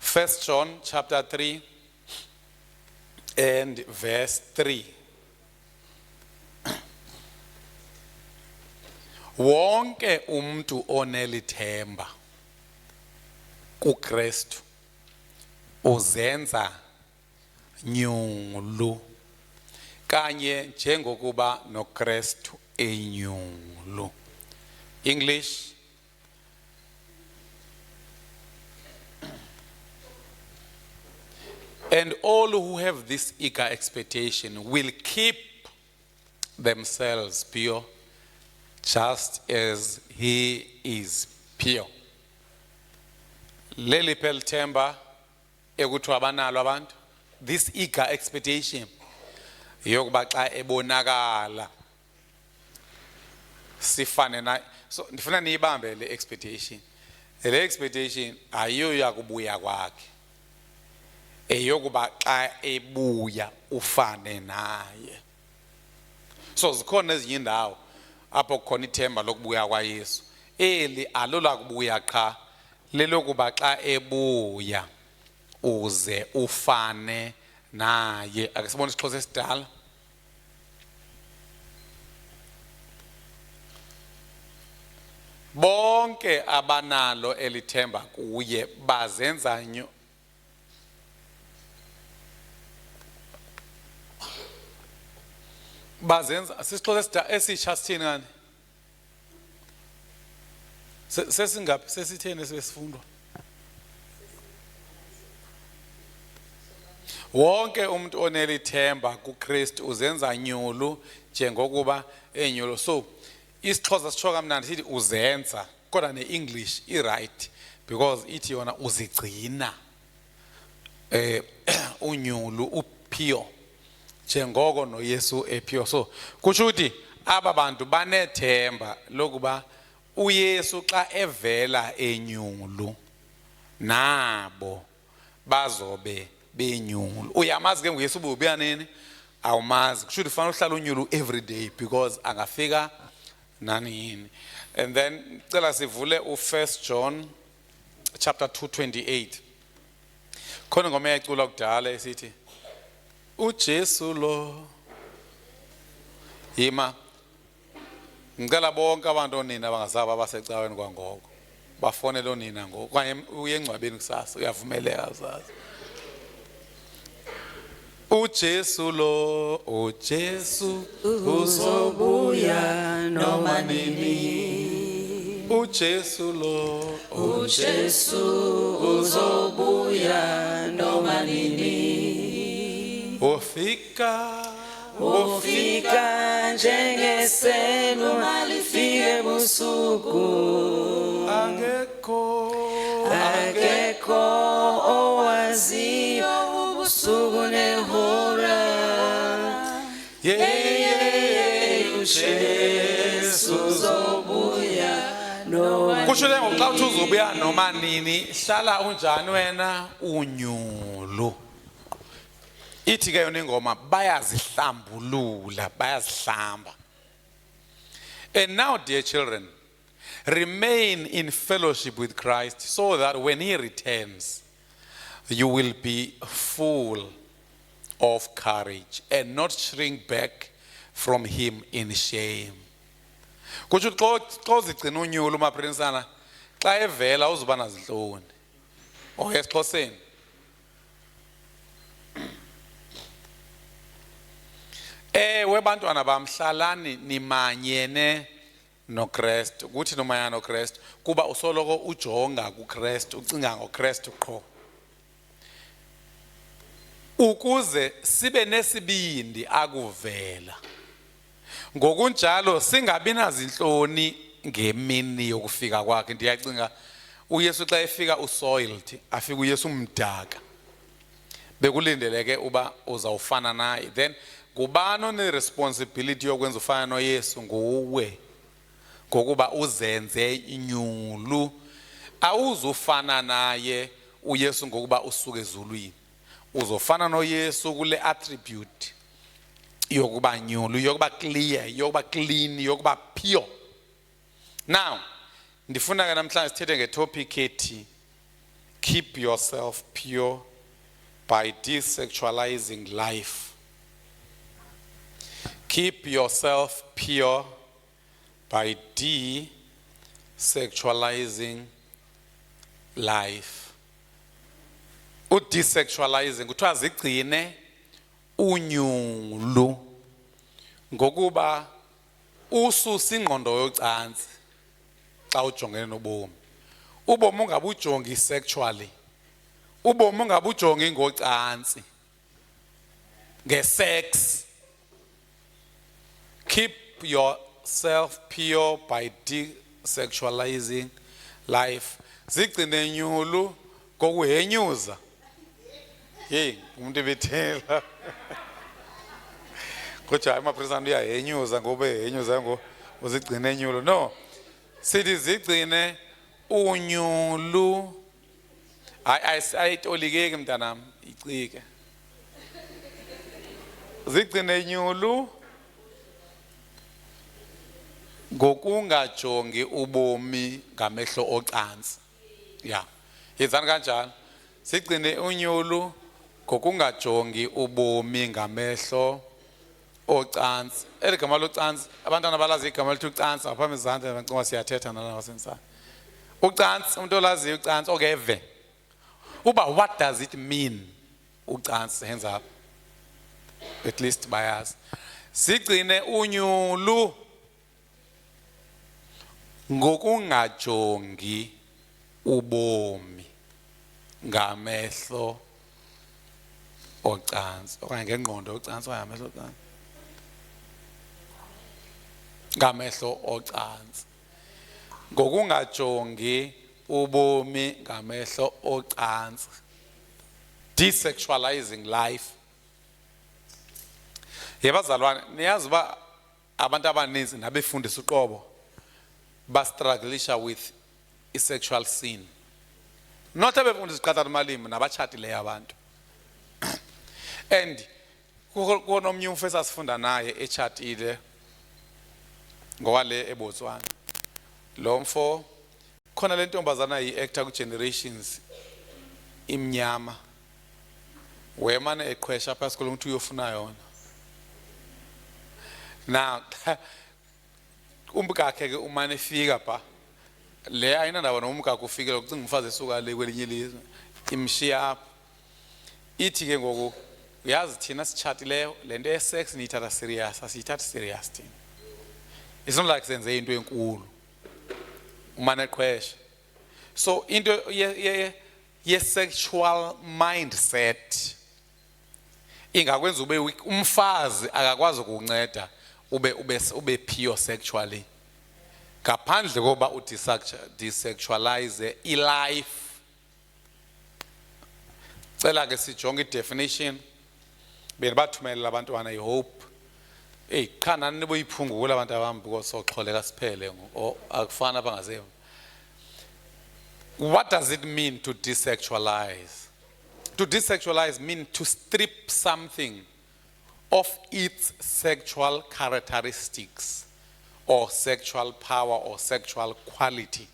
1 John chapter 3 and verse 3. Wonke umuntu onelithemba kuKristu uzenza nyulu kanye njengokuba noKristu enyulu. English. And all who have this eager expectation will keep themselves pure, just as he is pure. Leli pelthemba ekuthiwa abanalo abantu, this eager expectation yokuba xa ebonakala sifane naye. So ndifuna niyibambe le expectation. Le expectation ayiyo yakubuya kwakhe, eyokuba xa ebuya ufane naye. So zikhona ezinye indawo apho kukhona ithemba lokubuya kwaYesu. Eli alola kubuya qha, lelokuba xa ebuya uze ufane naye. Ake sibone isixhosa esidala. Bonke abanalo elithemba kuye bazenza sisixhosa esitsha sithini ngani? Sesingaphi sesitheni esifundwa? Wonke umuntu onelithemba kuKristu uzenza nyulu njengokuba enyulu. So isixhosa sitsho kamnandi sithi uzenza, kodwa neEnglish i-right because ithi yona uzigcina unyulu upure njengoko noYesu epure. So kusho ukuthi aba bantu banethemba lokuba uYesu xa evela enyulu nabo bazobe benyulu. Uyamazi ke ngoYesu ubuya nini? Awumazi. Kusho ukuthi fanele uhlale unyulu every day because angafika nani. And then cela sivule u1 John chapter 2:28. Khona ngoma yacula kudala esithi uJesu lo yima. Ngicela bonke abantu onina bangasaba abasecaweni kwangoko bafonele onina ngoko kanye uyengcwabeni kusasa uyavumeleka zazi. uJesu lo, uJesu uzobuya noma nini. uJesu lo, uJesu uzobuya noma nini. Ufika njengeselu malifike busuku. Akekho owaziyo ubusuku nehora. uJesu uzobuya noma. Kusho le ngoxa uthi uzobuya noma nini, hlala unjani wena unyulu. Ithi ke yona ingoma bayazihlambulula, bayazihlamba. And now, dear children, remain in fellowship with Christ so that when he returns, you will be full of courage and not shrink back from him in shame. Kusho xa uzigcina unyulu maprinsana, xa evela uzoba nazinhloni. Esixhoseni. Ewe bantwana bamhlalani nimanyene noKristu. Kuthi nomanyana noKristu kuba usoloko ujonga kuKristu, ucinga ngoKristu qho. Ukuze sibe nesibindi akuvela. Ngokunjalo singabi nazinhloni ngemini yokufika kwakhe. Ndiyacinga uYesu xa efika usoiled, afika uYesu umdaka. Bekulindeleke uba uzawufana naye. Then kubani oneresponsibility yokwenza ufana noYesu? Nguwe. Ngokuba uzenze inyulu. Awuzufana naye uYesu ngokuba usuke ezulwini. Uzofana noYesu kule attribute yokuba nyulu, yokuba clear, yokuba clean, yokuba pure. Now, ndifuna ke namhlanje sithethe ngetopic ethi Keep yourself pure by desexualizing life. Keep yourself pure by desexualizing life. Desexualizing kuthiwa zigcine unyulu ngokuba ususa ingqondo yocansi xa ujongene nobomi. Ubomi ungabujongi sexually. Ubomi ungabujongi ngocansi. Ngesex. Keep yourself pure by desexualizing life. Zigcine nyulu ngokuhenyuza. Hey, umuntu ebethela. Kodwa amaphrisana uyahenyuza ngoba ehenyuza ngo uzigcine nyulu. No. Sithi zigcine unyulu. Ayitolikeke mntanami, icike. Zigcine nyulu ngokungajongi ubomi ngamehlo ocansi. Yeah. Yenzani kanjalo? Sigcine unyulu ngokungajongi ubomi ngamehlo ocansi. Eligama locansi, abantwana balazi igama lithi ucansi ngaphambi izandla ngicela siyathetha nalana wasensana. Ucansi, umuntu olaziyo ucansi okeve. Uba what does it mean? Ucansi, hands up. At least bayazi. Sigcine unyulu ngokungajongi ubomi ngamehlo ocansi okanye ngengqondo ocansi okanye ngamehlo ocansi. Ngamehlo ocansi. Ngokungajongi ubomi ngamehlo ocansi. Desexualizing life. Yebazalwane, niyazi uba abantu abaninzi nabefundisa uqobo bastrugglisha with sexual sin. Not abefundisa iqatha malimi nabatshatileyo abantu. And kunomnye umfo sasifunda naye etshatile ngowale eBotswana. Lo mfo khona le ntombazana yi-actor ku-Generations imnyama. Wemane eqhwesha phasi kolo muntu uyofuna yona. Now umbukakhe ke umane efika pha le ayinandaba nomkakhe ufike lokucinga umfazi esuka le kwelinye ilizwe imshiya apha. Ithi ke ngoku uyazi thina sitshatileyo lento ye-sex niyithatha serious, asiyithathi serious thina. It's not like senze into enkulu umane eqhwesha. So into ye-sexual mindset ingakwenza ube weak. Umfazi akakwazi ukunceda ube pure sexually ngaphandle koba udesexualize i-life. Cela ke sijonge i-definition benibathumelela abantwana i-hope. Qha nani niboyiphungula abantu abami because soxholeka siphele akufana bangazeva. What does it mean to desexualize? To desexualize means to strip something of its sexual characteristics or sexual power or sexual quality.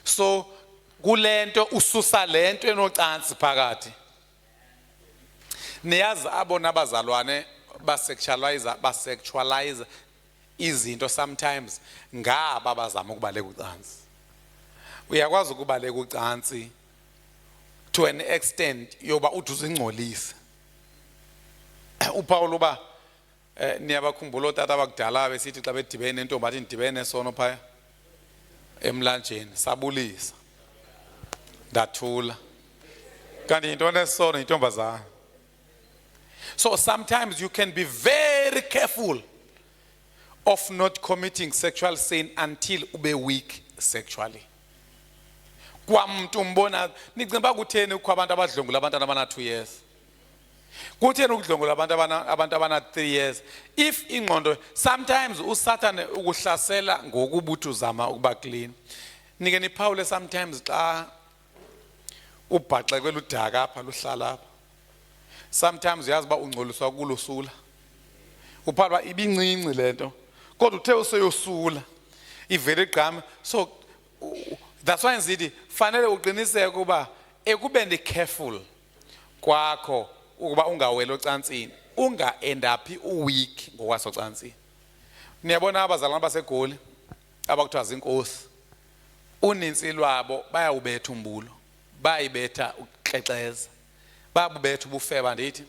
So kulento ususa lento enocansi phakathi. Niyazi abona abazalwane basexualize izinto sometimes ngaba bazama ukubaleka ucansi. Uyakwazi ukubaleka ucansi to an extent yoba uthi uzingcolisa. uPaul uba niyabakhumbula otata abakudala besithi xa bedibene nentombi athi ndibene sono phaya emlanjeni sabulisa ndathula kanti yintoni esono intombazana. So sometimes you can be very careful of not committing sexual sin until ube weak sexually. Kwamuntu umbona nicimba kutheni ukwabantu abadlungula abantwana abana 2 years. Kutheni ukudlungula abantu abana 3 years. If ingqondo sometimes uSatan ukuhlasela ngokubuthi uzama ukuba clean. Nike niPaul sometimes xa ubhaxa kweludaka apha luhlala apha. Sometimes uyazi ba ungcoliswa kulusula. Uphalwa ibincinci lento. Kodwa uthe useyosula. Ivele igqama. So that's why ngithi fanele uqiniseke kuba ekubeni careful kwakho ukuba ungaweli ocansini unga end up weak ngokwasocansini. Niyabona abazalwane baseGoli abakuthiwa zinkosi, uninzi lwabo bayawubetha umbulo, bayibetha uxexeza, babubetha ubufeba ndithi.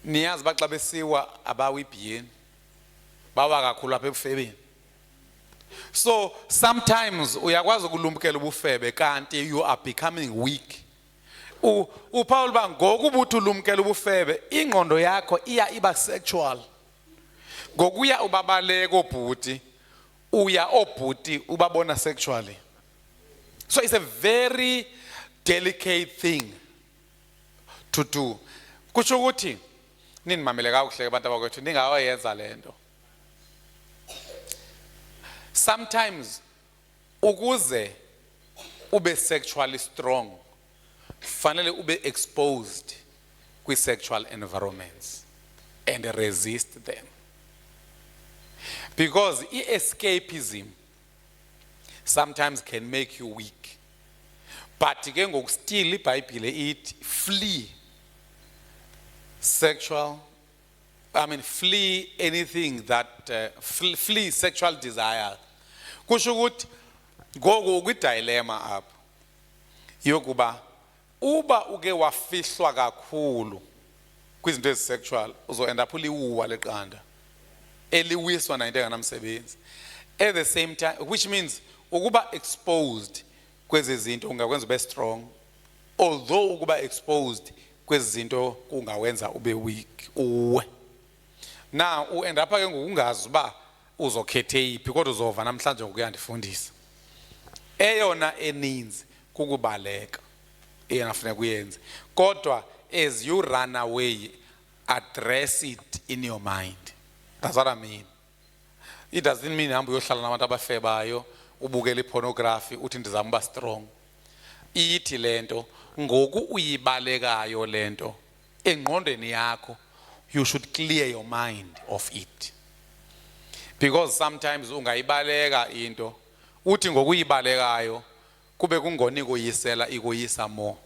Niyazi baxa besiwa abawibhiyeni bawa kakhulu apha ebufebeni. So sometimes uyakwazi ukulumbukela ubufebe kanti you are becoming weak. uPaul ba ngokubuthi ulumkela ubufebe ingqondo yakho iba sexual. Ngokuya ubabaleka obhuti uya obhuti ubabona sexually. So it's a very delicate thing to do. Kusho ukuthi ninimamele kakuhle abantu abakwethu ningawayenza lento. Sometimes ukuze ube sexually strong fanele ube exposed kwi sexual environments and resist them, because escapism sometimes can make you weak. But ke ngoku still iBhayibhile ithi flee flee anything that flee sexual desire. Kusho ukuthi ngoku kwidilemma apha yokuba uba uke wafihlwa kakhulu kwizinto ezisexual uzo-end up uliwuwa leqanda eliwiswa na into enganamsebenzi. At the same time, which means ukuba exposed kwezi zinto ungakwenza ube strong, although ukuba exposed kwezi zinto kungawenza ube weak uwe. Now u-end up ke ngokungazi uba uzokhethe yiphi kodwa uzova namhlanje ngokuyandifundisa. Eyona eninzi kukubaleka eyanafuna kuyenza, kodwa as you run away address it in your mind. That's what I mean. It doesn't mean hambe uyohlala nabantu abafebayo ubukela ipornography uthi ndizama uba strong. Ithi lento ngoku uyibalekayo lento engqondweni yakho, you should clear your mind of it, because sometimes ungayibaleka into uthi ngokuyibalekayo kube kungona ikoyisela ikoyisa more.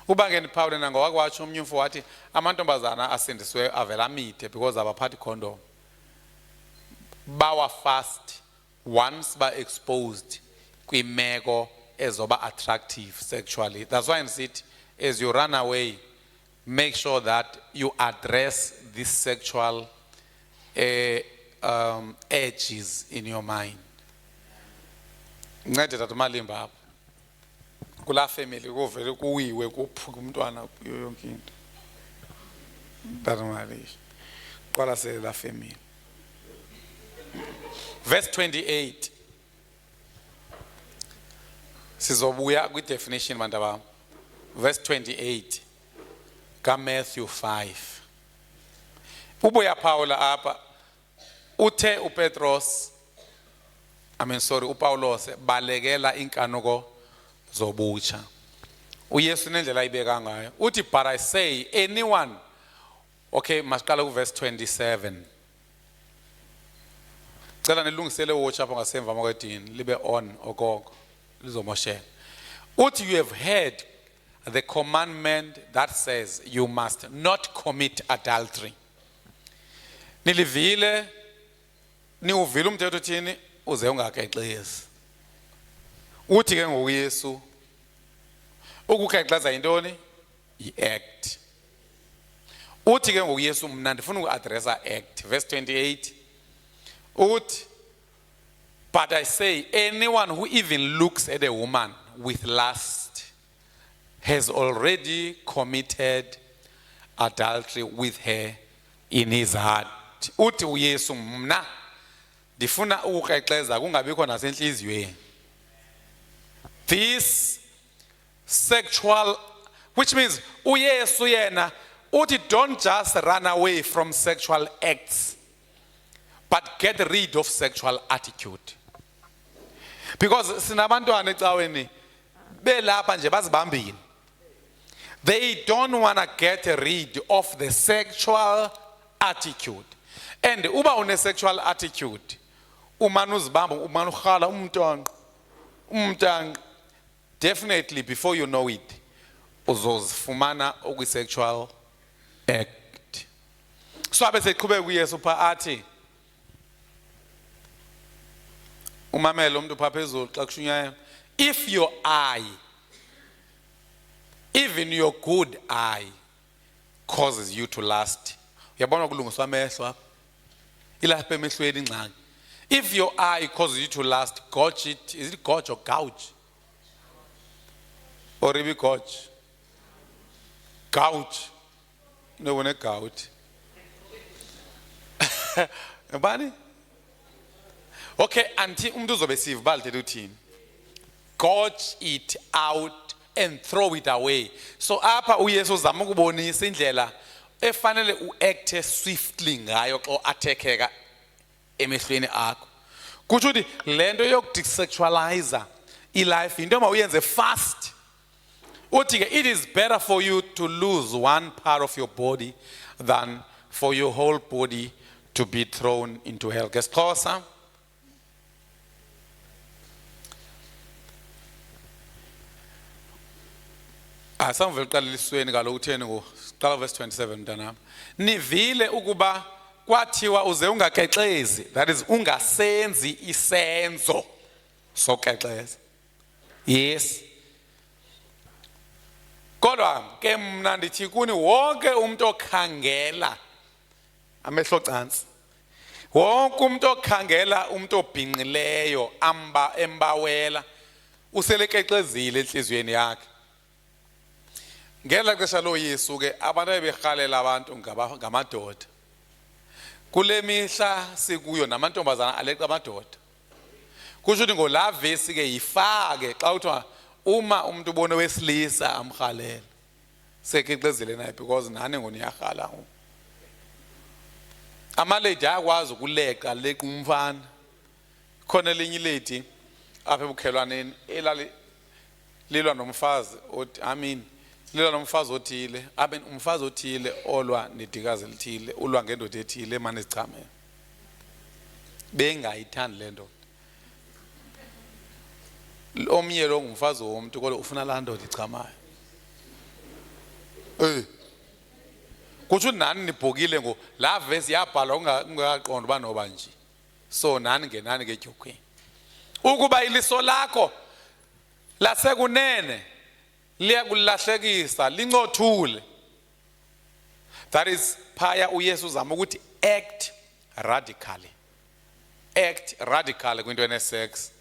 Uba ngeni Paul nangowakwatsho umnyumfu wathi amantombazana asindiswe avela mithe because abaphathi condom. Bawa fast once ba exposed kwimeko ezoba attractive sexually. That's why I said as you run away, make sure that you address this sexual edges in your mind. Ncede tata Malimba apha kula family kovele kuwiwe kuphuka umntwana yonke into. Tata Malish qala se la family. Verse 28. Sizobuya kwi definition bantu bam. Verse 28 ka Matthew 5. Ubuya Paula apha uthe uPetros uPaulos balekela inkanuko zobutsha. uYesu nendlela ayibeka ngayo uthi but I say anyone. Okay, masiqala ku verse 27. Cela nilungisele watch apha ngasemva makwedini libe on okoko lizomoshela. Uthi you have heard the commandment that says you must not commit adultery. Nilivile niuvile umthetho uthini uze ungakexezi. Uthi ke ngokuYesu ukukexeza intoni i-act. Uthi ke ngokuYesu mna ndifuna uku-addressa act. Verse 28 uthi but I say anyone who even looks at a woman with lust has already committed adultery with her in his heart. Uthi uYesu mna ndifuna ukukexeza kungabikho nasenhliziyweni. This sexual, which means uYesu yena uthi don't just run away from sexual acts but get rid of sexual attitude. Because sinabantwana ecaweni belapha nje bazibambile. They don't want to get rid of the sexual attitude. And uba une sexual attitude umane uzibamba umane ukhala umntwana definitely before you know it uzozifumana okwi-sexual act. So abe seqhubeka uYesu pha athi umamelo umuntu pha phezulu xa kushunyaya, if your eye, even your good eye, causes you to lust. Uyabona kulungiswa amehlo apha, ilapha emehlweni ingxaki. If your eye causes you to lust, gouge it. Is it gouge or gouge? Or maybe gouge? Gouge. No one a gouge. Bani? Okay, anti umntu uzobesiva balithela uthini. Gouge it out and throw it away. So apha uYesu uzama ukubonisa indlela efanele uacte swiftly ngayo xa attackeka emehlweni akho. Kutsho ukuthi lento yokudesexualize ilife into mawuyenze fast. Uthi ke it is better for you to lose one part of your body than for your whole body to be thrown into hell. Ngesixhosa asamvele uqala lisweni kaloku utheni ngoqala verse 27 mntanami. Nivile ukuba kwathiwa uze ungakexezi, that is ungasenzi isenzo sokexeza. Yes. Kodwa ke mna ndithi kuni wonke umuntu okhangela amehlo cansi, wonke umuntu okhangela umuntu obhinqileyo embawela uselekexezile enhliziyweni yakhe. Ngela xesha loYesu ke abantu abeberhalela abantu ngamadoda. Kule mihla sikuyo namantombazana aleqa amadoda. Kusho ukuthi ngola vesi ke yifake xa uthiwa uma umuntu ubone wesilisa amhalela sekexezile naye because nani ngoniyahala. Amalady ayakwazi ukuleqa leqa umfana. Khona elinye ilady apha ebukhelwaneni elali lilwa nomfazi lilwa nomfazi othile, abe umfazi othile olwa nedikazi elithile, ulwa ngendoda ethile emane zichamela. Bengayithandi le ndoda. Omnye lo ngumfazi womuntu kodwa ufuna la ndoda ichamayo. Kutsho nani nibhokile ngo la verse yabhalwa ungaqonda uba noba nje. So nani ngenani ke edyukhweni. Ukuba iliso lakho lasekunene liyakulahlekisa lincothule. That is phaya uYesu uzama ukuthi act radically. Act radically kwinto ene sex,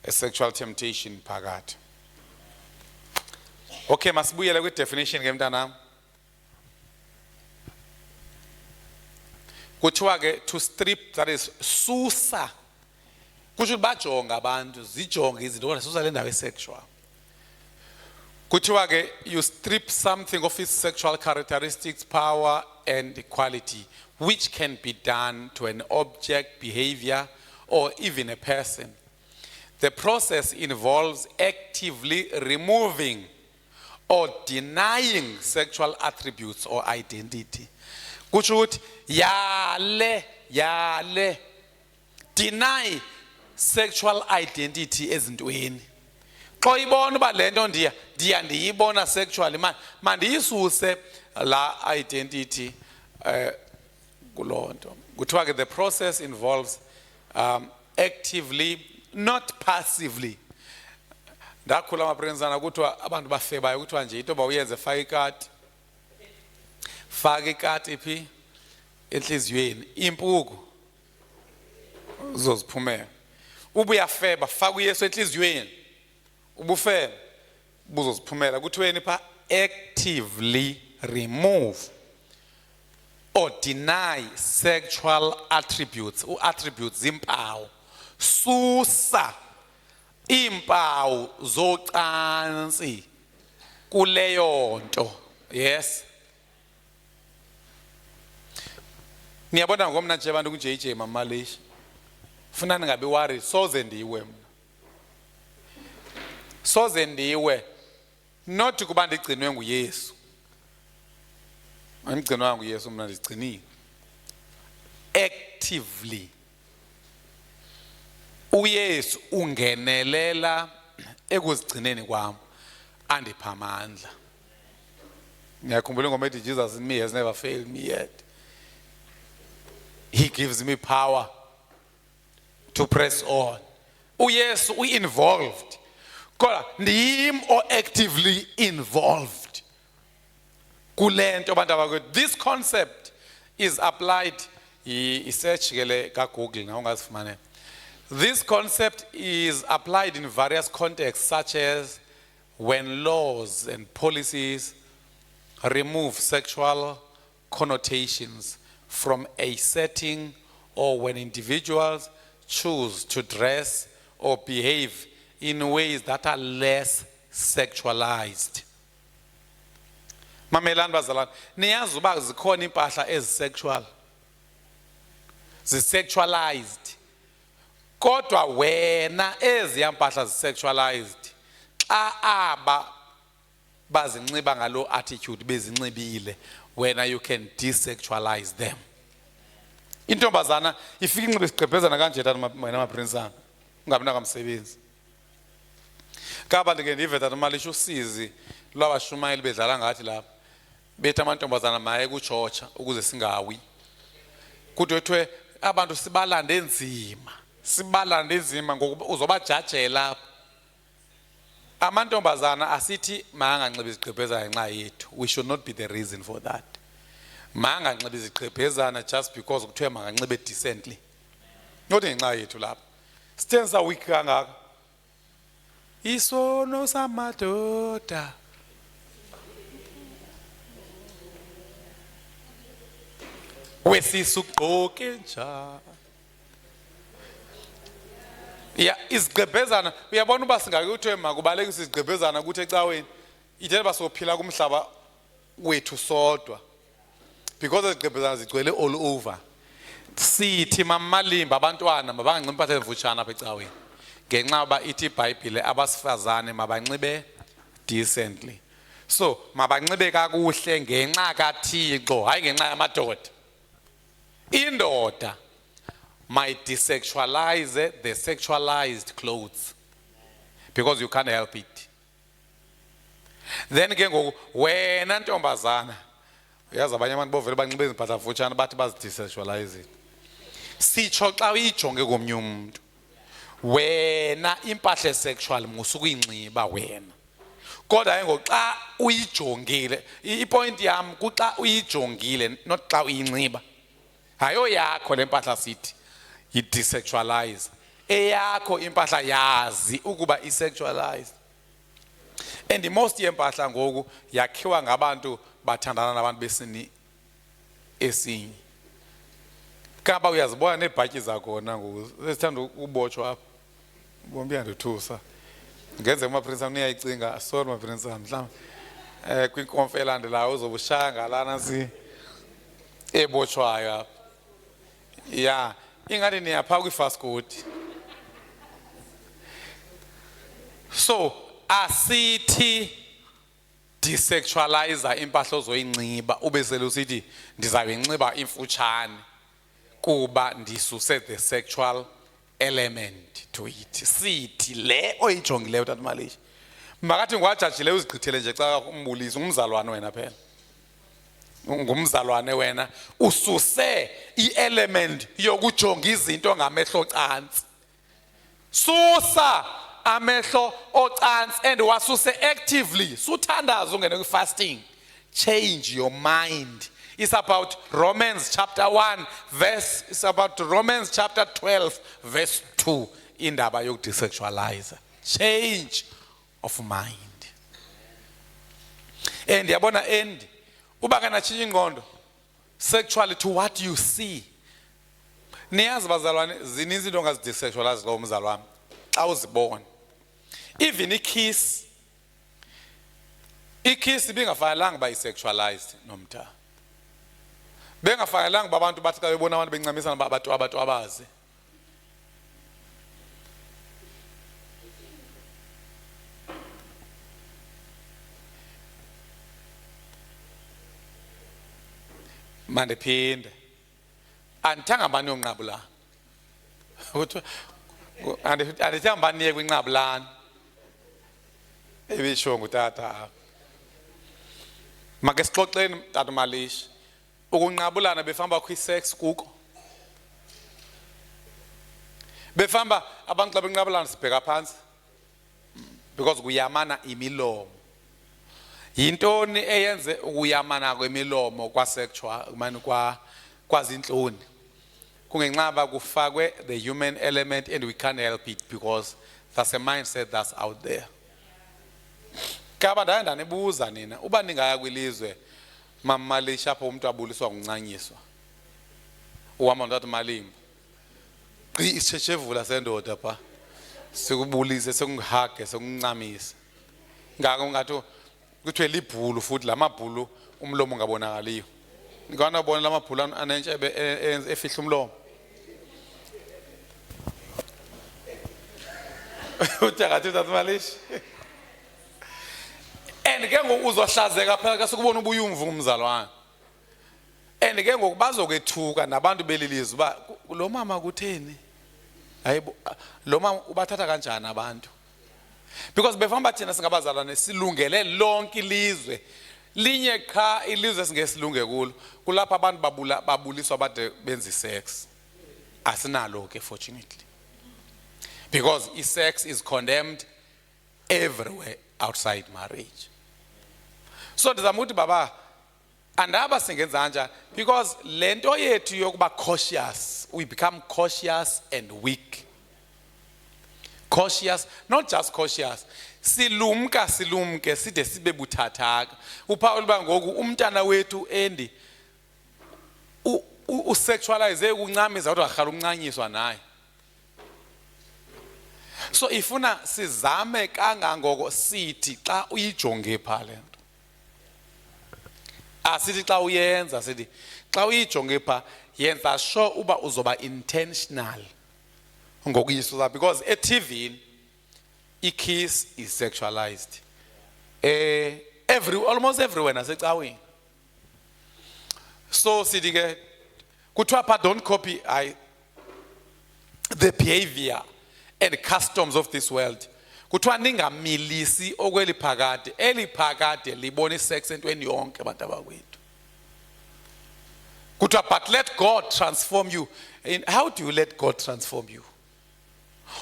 a sexual temptation phakathi. Okay, masibuyele kwi definition ke mntanami. Kuthiwa ke to strip, that is susa. Kusho bajonga abantu, zijonge izinto kodwa susa le ndawo sexual. Kuthiwa ke you strip something of its sexual characteristics, power and quality, which can be done to an object, behavior, or even a person. The process involves actively removing or denying sexual attributes or identity. Kusho ukuthi yale deny sexual identity ezintweni. Xa ibona uba le nto ndiyibona sexually mandiyisuse la identity kuloo nto. Kuthiwa ke the process involves actively, not passively. Ndakhula amaprenzana kuthiwa abantu bafebayo kuthiwa nje into bawuyenze faka ikati phi enhliziyweni impuku uzoziphumela. Ubuyafeba faka uYesu enhliziyweni ubufeba buzoziphumela. Kuthiweni pha actively remove or deny sexual attributes. Attributes impawu. Susa impawu zocansi kuleyo nto. Yes. Niyabona ngomna nje abantu kuJJ mamalisha. Funa ningabi worry soze ndiwe mina. Soze ndiwe not kuba ndigcinwe nguYesu. Angigcinwa nguYesu mina ndigcinile. Actively uYesu ungenelela ekuzigcineni kwami andipha amandla. Ngiyakhumbula ingoma ethi Jesus in me has never failed me yet. He gives me power to press on. Uyesu uinvolved. Kodwa ndim o actively involved. Kulento abantu abakwethu. This concept is applied i-search ke ka Google na ungazifumana. This concept is applied in various contexts such as when laws and policies remove sexual connotations from a setting, or when individuals choose to dress or behave in ways that are less sexualized. Mamelani bazalwane, niyazi uba zikhona impahla ezisexual, zisexualized. Kodwa wena eziya mpahla zisexualized, xa aba bazinxiba ngalo attitude bezinxibile, wena you can desexualize them. Intombazana ifika inxibe sigqebhezana kanje tata mina maprinsana ungabi nakamsebenzi. Kabantu ke ndive tata malisho usizi lwabashumayeli bedlala ngathi lapha bethi amantombazana maye kutshotsha ukuze singawi. Kudwetwe abantu sibalande enzima ngokuba uzobajajela lapha. Amantombazana asithi manganxiba izigqebhezana ngenxa yethu. We should not be the reason for that. Manganxiba izigqebhezana just because kuthiwe manganxibe decently. Not ngenxa yethu lapha. Sithenza week kangaka. Isono samadoda. Wesisugqoke njani. Ya izigqebhezana uyabona uba singake kuthiwe makubalekise izigqebhezana kuthi ecaweni ithele basophila kumhlaba wethu sodwa because izigqebhezana zigcwele all over. Sithi mamalimba abantwana mabanganxibi impahla ezimfutshane apha ecaweni ngenxa yoba ithi iBhayibhile abasifazane mabanxibe decently. So mabanxibe kakuhle ngenxa kaThixo hayi ngenxa yamadoda. Indoda might desexualize the sexualized clothes because you can't help it. Then ke ngoku wena ntombazana uyazi abanye abantu bovele banxibe izimpahla ezimfutshane bathi bazidesexualize. Sitsho xa uyijonge komnye umuntu wena impahla sexual musukuyinxiba wena. Kodwa ke ngoku xa uyijongile ipoint yami kuxa uyijongile not xa uyinxiba. Hayo yakho lempahla sithi yi-desexualize. Eyakho impahla yazi ukuba i-sexualize. And most yempahla ngoku yakhiwa ngabantu bathandana nabantu besini esinye. Kaba uyazibona nebhatyi zakhona ngoku sithanda ubotshwa apha. Bombi yandithusa. Ngenze uMaprinsana uyayicinga sorry Maprinsana mhlawumbe kwinkonfe elandelayo uzobushanga lana si ebotshwayo apha. Yeah, ingani niyapha kwi-fast food. So asithi desexualize impahla ozoyinxiba ube sele usithi ndizawuyinxiba imfutshane kuba ndisuse the sexual element to it. Sithi le oyijongileyo tata Malisha makathi ngwajajile uzigqithele nje xa umbulisa umzalwane wena phela. Ngumzalwane wena ususe i-element yokujonga izinto ngamehlo cansi. Susa amehlo ocansi and wasuse actively. Suthandaza ungene kwi-fasting. Change your mind. It's about Romans chapter 1 verse, it's about Romans chapter 12 verse 2 indaba yokudesexualize. Change of mind. And yabona end uba kana tshintsha ingqondo sexually to what you see. Niyazi bazalwane zininzi into ongazidesexualize lo mzalwane xa uzibona. Even i-kiss ibingafanelanga ba i-sexualized nomtha. Bengafanelanga uba abantu bathi xa bebona abantu bencamisana abantu abazi. Mandiphinde andithanga bani yonqabulana andithanga bani niye kwinqabulana ebisho ngutata make sixoxeni tata Malish ukunqabulana befamba kwi-sex kuko befamba abantu xa benqabulana sibheka phansi because kuyamana imilomo yintoni eyenze ukuyamana kwemilomo kwa-sexual manje kwazinhloni kungenxaba kufakwe the human element and we can't help it because that's a mindset that's out there. Kaba ndanda nebuza nina uba ningaya kwilizwe Malish apho umuntu abuliswa nguncanyiswa uhamba ntathi Malimba isishevula sendoda pha sikubulise sekungihage sekuncamise ngako ngathi kuthiwe libhulu futhi lamabhulu umlomo ungabonakaliyo ngikona ubona lamabhulu anentshebe efihla umlomo uthakathi ntathi Malish and ke ngoku uzohlazeka phela ka sikubona ubuye umvu umzalwane and ke ngoku bazokwethuka nabantu belilizwe ba lo mama kutheni hayibo lo mama ubathatha kanjani abantu because befamba thina singabazalwane silungele lonke ilizwe linye qha ilizwe singesilunge kulo kulapha abantu babuliswa bade benza sex asinalo ke fortunately because sex is condemned everywhere outside marriage. So ndizama ukuthi baba andaba singenza njani because lento yethu yokuba cautious we become cautious and weak. Cautious, not just cautious, silumke side sibe buthathaka uPaul bangoku umntana wethu endi usexualize ukuncamisa kodwa akhala ukuncanyiswa naye. So ifuna sizame kangangoko sithi xa uyijonge phale asithi xa uyenza sithi xa uyijonge pha yenza sure uba uzoba intentional ngokuyisusa because eTV ikiss is sexualized almost everywhere nasecaweni. So sithi ke kuthiwa pha don't copy the behavior and customs of this world. Kuthiwa ningamilisi okweli phakade eli phakade libona isex entweni yonke abantu abakwethu. Kuthiwa but let God transform you. And how do you let God transform you?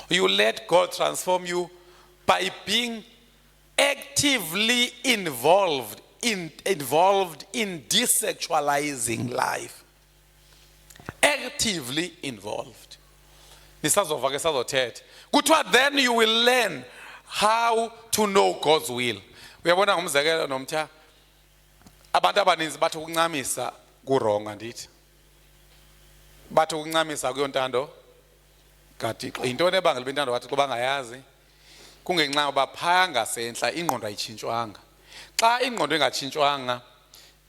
You let God transform you by being actively involved in desexualizing life. Actively involved. Nisazova ke sazothetha. Kuthiwa then you will learn how to know God's will. Uyabona ngomzekelo nomtha abantu abaninzi bathi ukuncamisa ku-wrong andithi. Bathi ukuncamisa kuyontando kaThixo. Yintoni ebangela intando kaThixo bangayazi? Kungenxa yoba phaya ngasentla ingqondo ayitshintshwanga. Xa ingqondo engatshintshwanga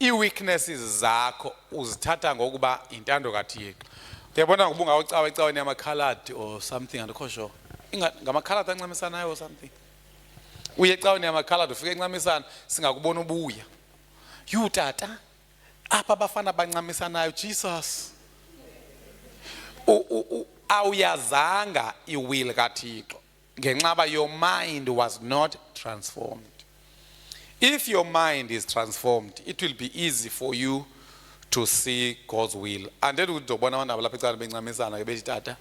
ii-weaknesses zakho uzithatha ngokuba intando kaThixo. Uyabona ngoba ungawucawa ecaweni yamakhaladi or something andikho sure. Ngamakhaladi ancamisanayo or something. Uye ecaweni yamakhaladi ufike encamisana singakubona ubuya. You tata apha bafana bancamisanayo Jesus. Awuyazanga iwill kaThixo ngenxa your mind was not transformed. If your mind is transformed, it will be easy for you to see God's will. And then udobona abantu abalapha ecala bencamisana ke bethi tata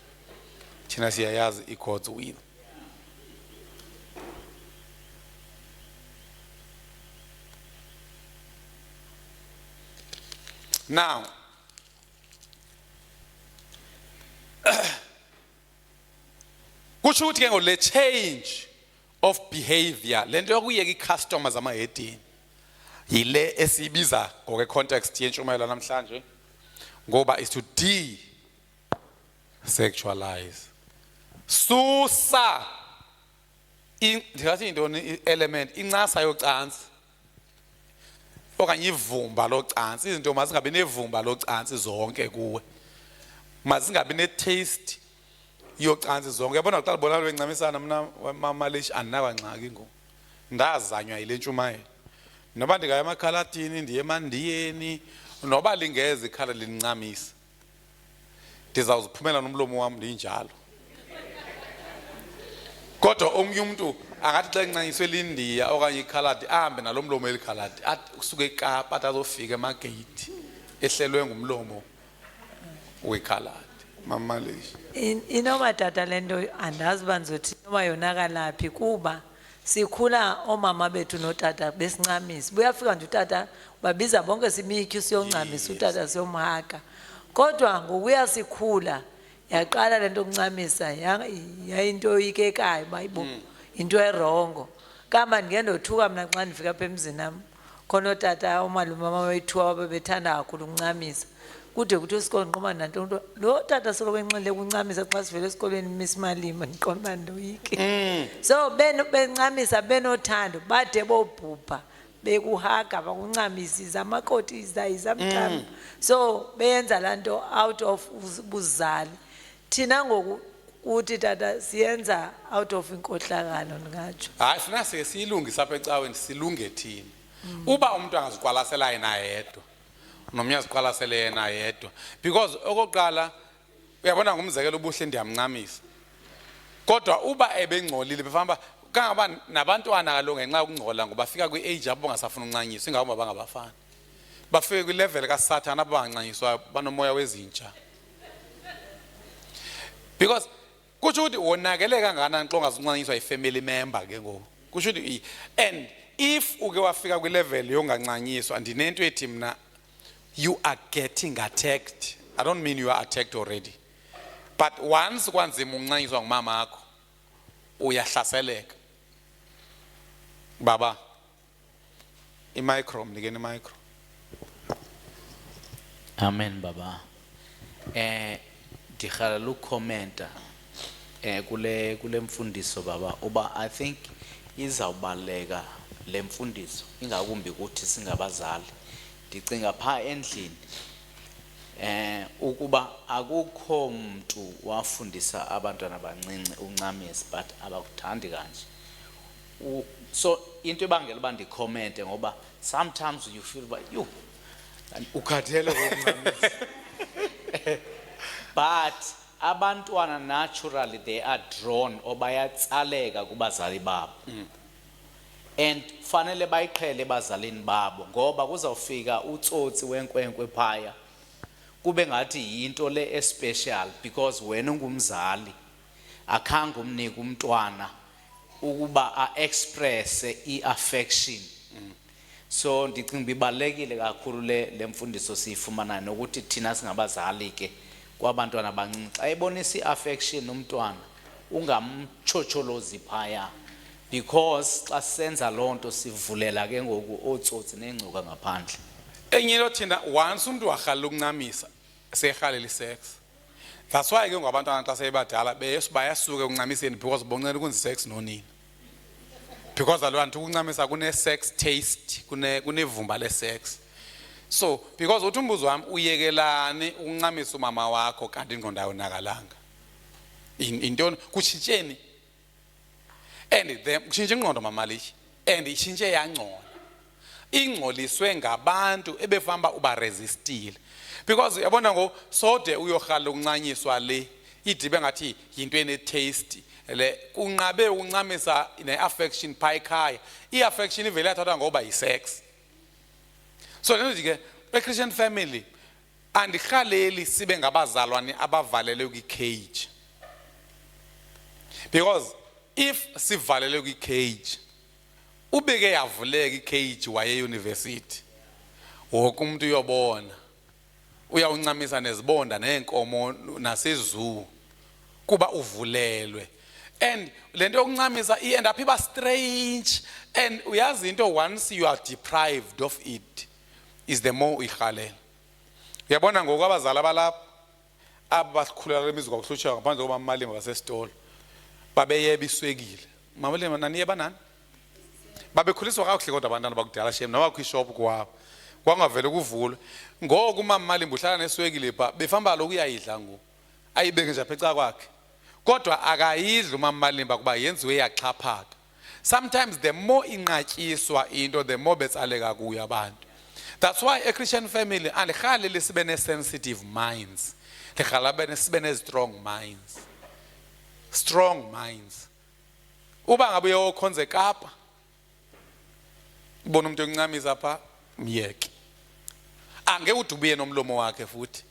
thina siyayazi iGod's will. Now kusho ukuthi ke ngole change of behavior lento yokuyeka i-customers amahedini yile esibiza ngoke context yentshumayelo namhlanje ngoba is to de-sexualize. Susa ndingathi yintoni element incasa yocansi okanye ivumba locansi. Izinto mazingabi nevumba locansi zonke kuwe, mazingabi ne-taste yocansi zonke. Yabona kuqala bona bencamisana mina Malish andinakangxaki ngo ndazanywa yile ntshumayelo noba ndingaya emakhaladini ndiye emandiyeni noba lingeze ikhala lincamisa ndizawuziphumela nomlomo wami ndinjalo kodwa omnye umuntu angathi xa encaniswe eLindiya okanye iKhaladi ahambe nalomlomo eliKhaladi athi kusuke eKapa athi azofika emagate ehlelwe ngumlomo weKhaladi. Mama Malishi, inoma tata lento andazi banzothi noma yonakalaphi kuba sikhula omama bethu notata besincamisa buyafika nje utata babiza bonke simikhi siyoncamisa utata siyomhaka kodwa ngokuya sikhula yaqala lento okuncamisa yayinto oyikekayo bayibo into erongo kama ngiyendothuka mina xa ndifika apha emzini nami khona otata umalume mama wethu babethanda kakhulu ukuncamisa kude kuthi esikoleni nqoma nanto lo tata solo kwenxele ukuncamisa xa sivele esikoleni Miss Malima ndiqonda ndoyike so bencamisa benothando bade bobhubha bekuhaga bakuncamisa amakoti izamthamba so beyenza lanto out of buzali thina ngoku uthi tata siyenza out of inkohlakalo ngatsho hayi sina siyilungisa apha ecaweni silunge thina uba umuntu angaziqwalasela yena yedwa nomnye aziqwalasele yena yedwa because okokuqala uyabona ngumzekelo obuhle ndiyamncamisa kodwa uba ebengcolile befamba kangaba nabantwana kalo ngenxa yokungcola ngoba bafika kwi-age apho bangasafuna uncanyiswa ingaba bangabafana bafike kwi-level kaSathana apho bangancanyiswa banomoya wezintsha because kusho ukuthi wonakele kangakanani xa ungazuncanyiswa yi-family member ke ngoku kusho ukuthi and if uke wafika kwi-level yongancanyiswa ndinento ethi mna you are getting attacked. I don't mean you are attacked already. But once kwanzima uncanyiswa ngumama akho uyahlaseleka. Baba i-micro mnikeni i-micro. Amen baba. Ndikhala ukukhomenta kule mfundiso baba uba I think izawubaleka le mfundiso ingakumbi ukuthi singabazali. Ndicinga pha endlini ukuba akukho umuntu wafundisa abantwana abancinci uncamisa but abakuthandi kanje so into ebangela uba ndikhomente ngoba sometimes you feel like you ukhathele ngokuncamisa but abantwana naturally they are drawn or bayatsaleka kubazali babo and fanele bayiqhele bazalini babo ngoba kuzawufika utsotsi wenkwenkwe phaya kube ngathi into le especial because wena ungumzali akhange umnike umntwana ukuba express iaffection so ndicinga bibalekile kakhulu le mfundiso siyifumanayo nokuthi thina singabazali ke kwabantwana abancinci xa ebonisa iaffection umntwana ungamchocholozi phaya because xa senza lonto sivulela ke ngoku otsotsi nengcuka ngaphandle enye into thina once umuntu wahala ukuncamisa sehalela isex that's why ke ngabantwana xa sebadala bayasuka ukuncamiseni because boncela ukwenza sex nonini because alwantu ukuncamisa kune sex taste kunevumba le sex so because uthi umbuzo wami uyekelani ukuncamisa umama wakho kanti ingqondo ayonakalanga intoni kushintsheni and then kushintshe ingqondo Mama Malishi and ishintshe yangcola ingcoliswe ngabantu ebefamba uba resistile because yabona ngo sode uyohala ukuncanyiswa le idibe ngathi into ene taste le kunqabe uncamisa neaffection pha ekhaya iaffection ivele yathathwa ngoba yisex so lento ke eChristian family andikhaleli sibe ngabazalwane abavalelwe kwicage because if sivalelwe kwicage ubeke yavuleka icage waye university wonke umuntu uyobona uyawuncamisa nezibonda nenkomo nasezoo kuba uvulelwe and lento yokuncamisa end up iba strange and uyazi into once you are deprived of it is the more uyihalela uyabona ngoku abazali abalapha abasikhulula lemizwa ngokuhlutsha ngaphandle koba Malima basesitolo babeyeba iswekile Malima nani yeba nani babekhuliswa kakuhle kodwa abantwana bakudala shem noma kwishop kwabo kwangavele kuvulwe ngoku umama Malima uhlala neswekile pha befamba lokuyayidla ngoku ayibeke nje apha eca kwakhe kodwa akayidla umama Malima kuba yenziwe yaxhaphaka sometimes the more inqatyiswa into the more betsaleka kuyo abantu that's why a Christian family alikhali lisibe ne sensitive minds likhala sibe ne strong minds uba ngabe uyokhonza eKapa ubona umuntu oncamisa pha myeke angeke udubuye nomlomo wakhe futhi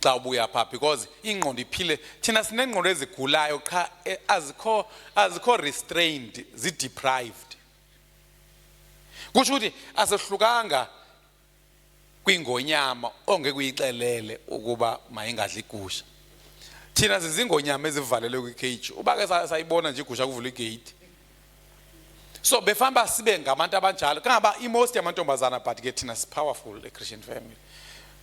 xa ubuya pha because ingqondo iphile thina sinengqondo ezigulayo cha azikho restrained deprived kusho ukuthi asehlukanga kwingonyama ongeke uyixelele ukuba mayingadli igusha thina sizingonyama ezivalelwe kwicage ubake sayibona nje igusha kuvula igate so befamba sibe ngabantu abanjalo kangaba most yamantombazana but ke thina si powerful eChristian family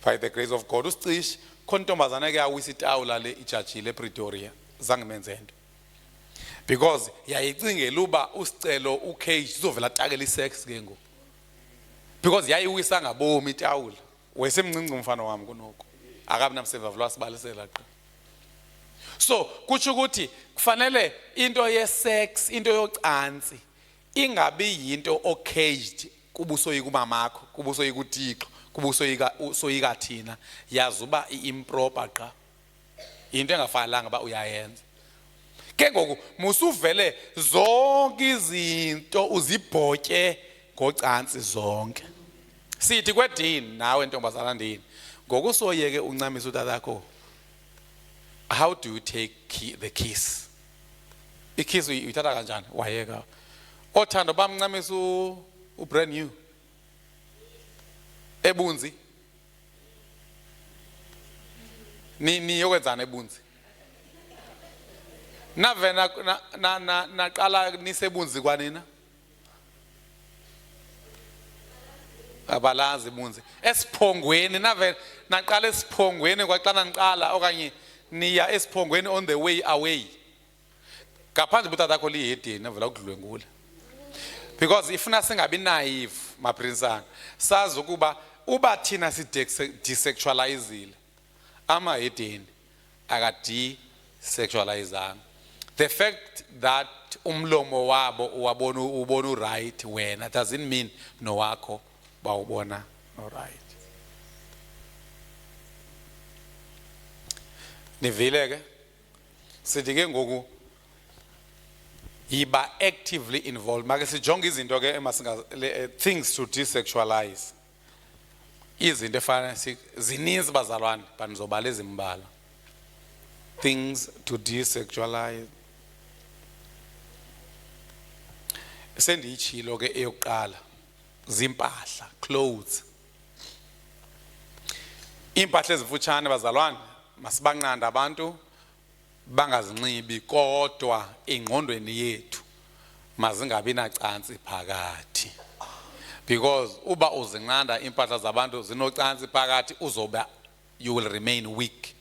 by the grace of God usicishe khona intombazana ke yawisa itawula le ijajile ePretoria zange menze into because yayicingela uba usicelo uCage uzovela atakela isex ke ngoku because yayiwisa ngabomi itawula wesemncinci umfana wami kunoko akabi namseva lwasibalisela qha so kuthi ukuthi kufanele into yesex into yocansi ingabi yinto ocaged kubusoyika umamakho kubusoyika uTixo kubusoyika thina yazuba iimproper qha into engafanelanga ba uyayenza ke ngoku musuvele zonke izinto uzibhotye ngocansi zonke sithi kwedini nawe ntombazana ndini ngokusoyeke uncamisa utatakho how do you take the kiss ikiss uyithatha kanjani wayeka othando bamncamisa ubrand new ebunzi ni yokwenzana ebunzi navena naqala nisebunzi kwanina abalazi ebunzi esiphongweni navena naqala esiphongweni kwaqala niqala okanye niya esiphongweni on the way away ngaphandle butatakho liyedini navela ukudlwengula because ifuna singabi naive maprinsana sazi ukuba uba thina si desexualizile amahedeni akadesexualizanga the fact that umlomo wabo ubona right wena doesn't mean nowakho bawubona no right nivile ke sithi ke ngoku yiba actively involved make sijonge izinto ke things to desexualize izinto efana zininzi bazalwane banizobala ezimbala things to desexualize sendiyichilo ke eyokuqala zimpahla clothes impahla ezifutshane bazalwane masibanqanda abantu bangazinxibi kodwa engqondweni yethu mazingabi nacansi phakathi because uba uzinqanda impahla zabantu zinocansi phakathi uzoba you will remain weak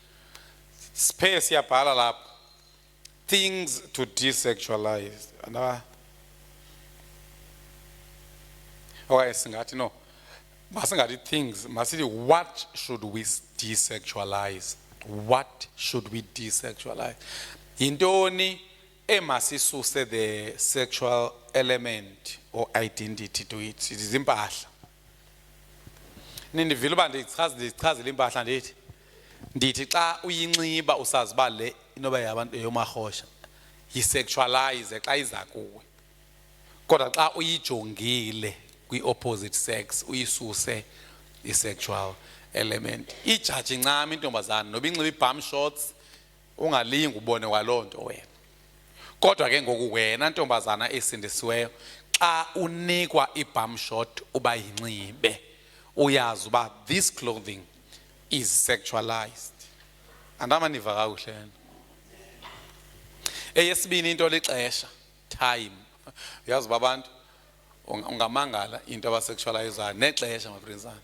space yabhala lapha things to desexualize okay singathi no masingathi things masithi what should we desexualize what should we desexualize yintoni emasisuse the sexual element or identity to it izimpahla nindivile uba ndichazile impahla ndithi xa uyinxiba usazi ba le inoba yabantu eyomahosha yisexualize xa iza kuwe kodwa xa uyijongile kwi-opposite sex uyisuse i-sexual element ijaji ncama intombazana noba inxiba i-bum shorts ungalingi ubone kwaloo nto wena kodwa ke ngoku wena ntombazana esindisiweyo xa unikwa i-bum short uba yinxibe uyazi uba this clothing is sexualized andamaniva kakuhle eyesibini into lixesha time uyazi uba abantu ungamangala into abasexualizayo nexesha maprinsana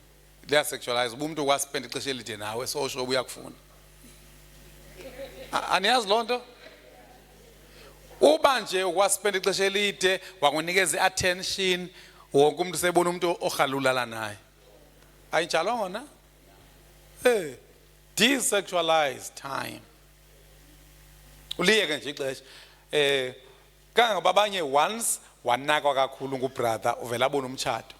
liyasexualize uba umuntu kwaspenda ixesha elide nawe sosho uyakufuna aniyazi loo nto uba nje ukwaspenda ixesha elide wakunikeza i-attention wonke umuntu sebona umuntu orhalulala naye ayinjalo ngona desexualize time uliyeke nje ixesha kangaba abanye once wanakwa kakhulu ngubrother uvela abona umtshato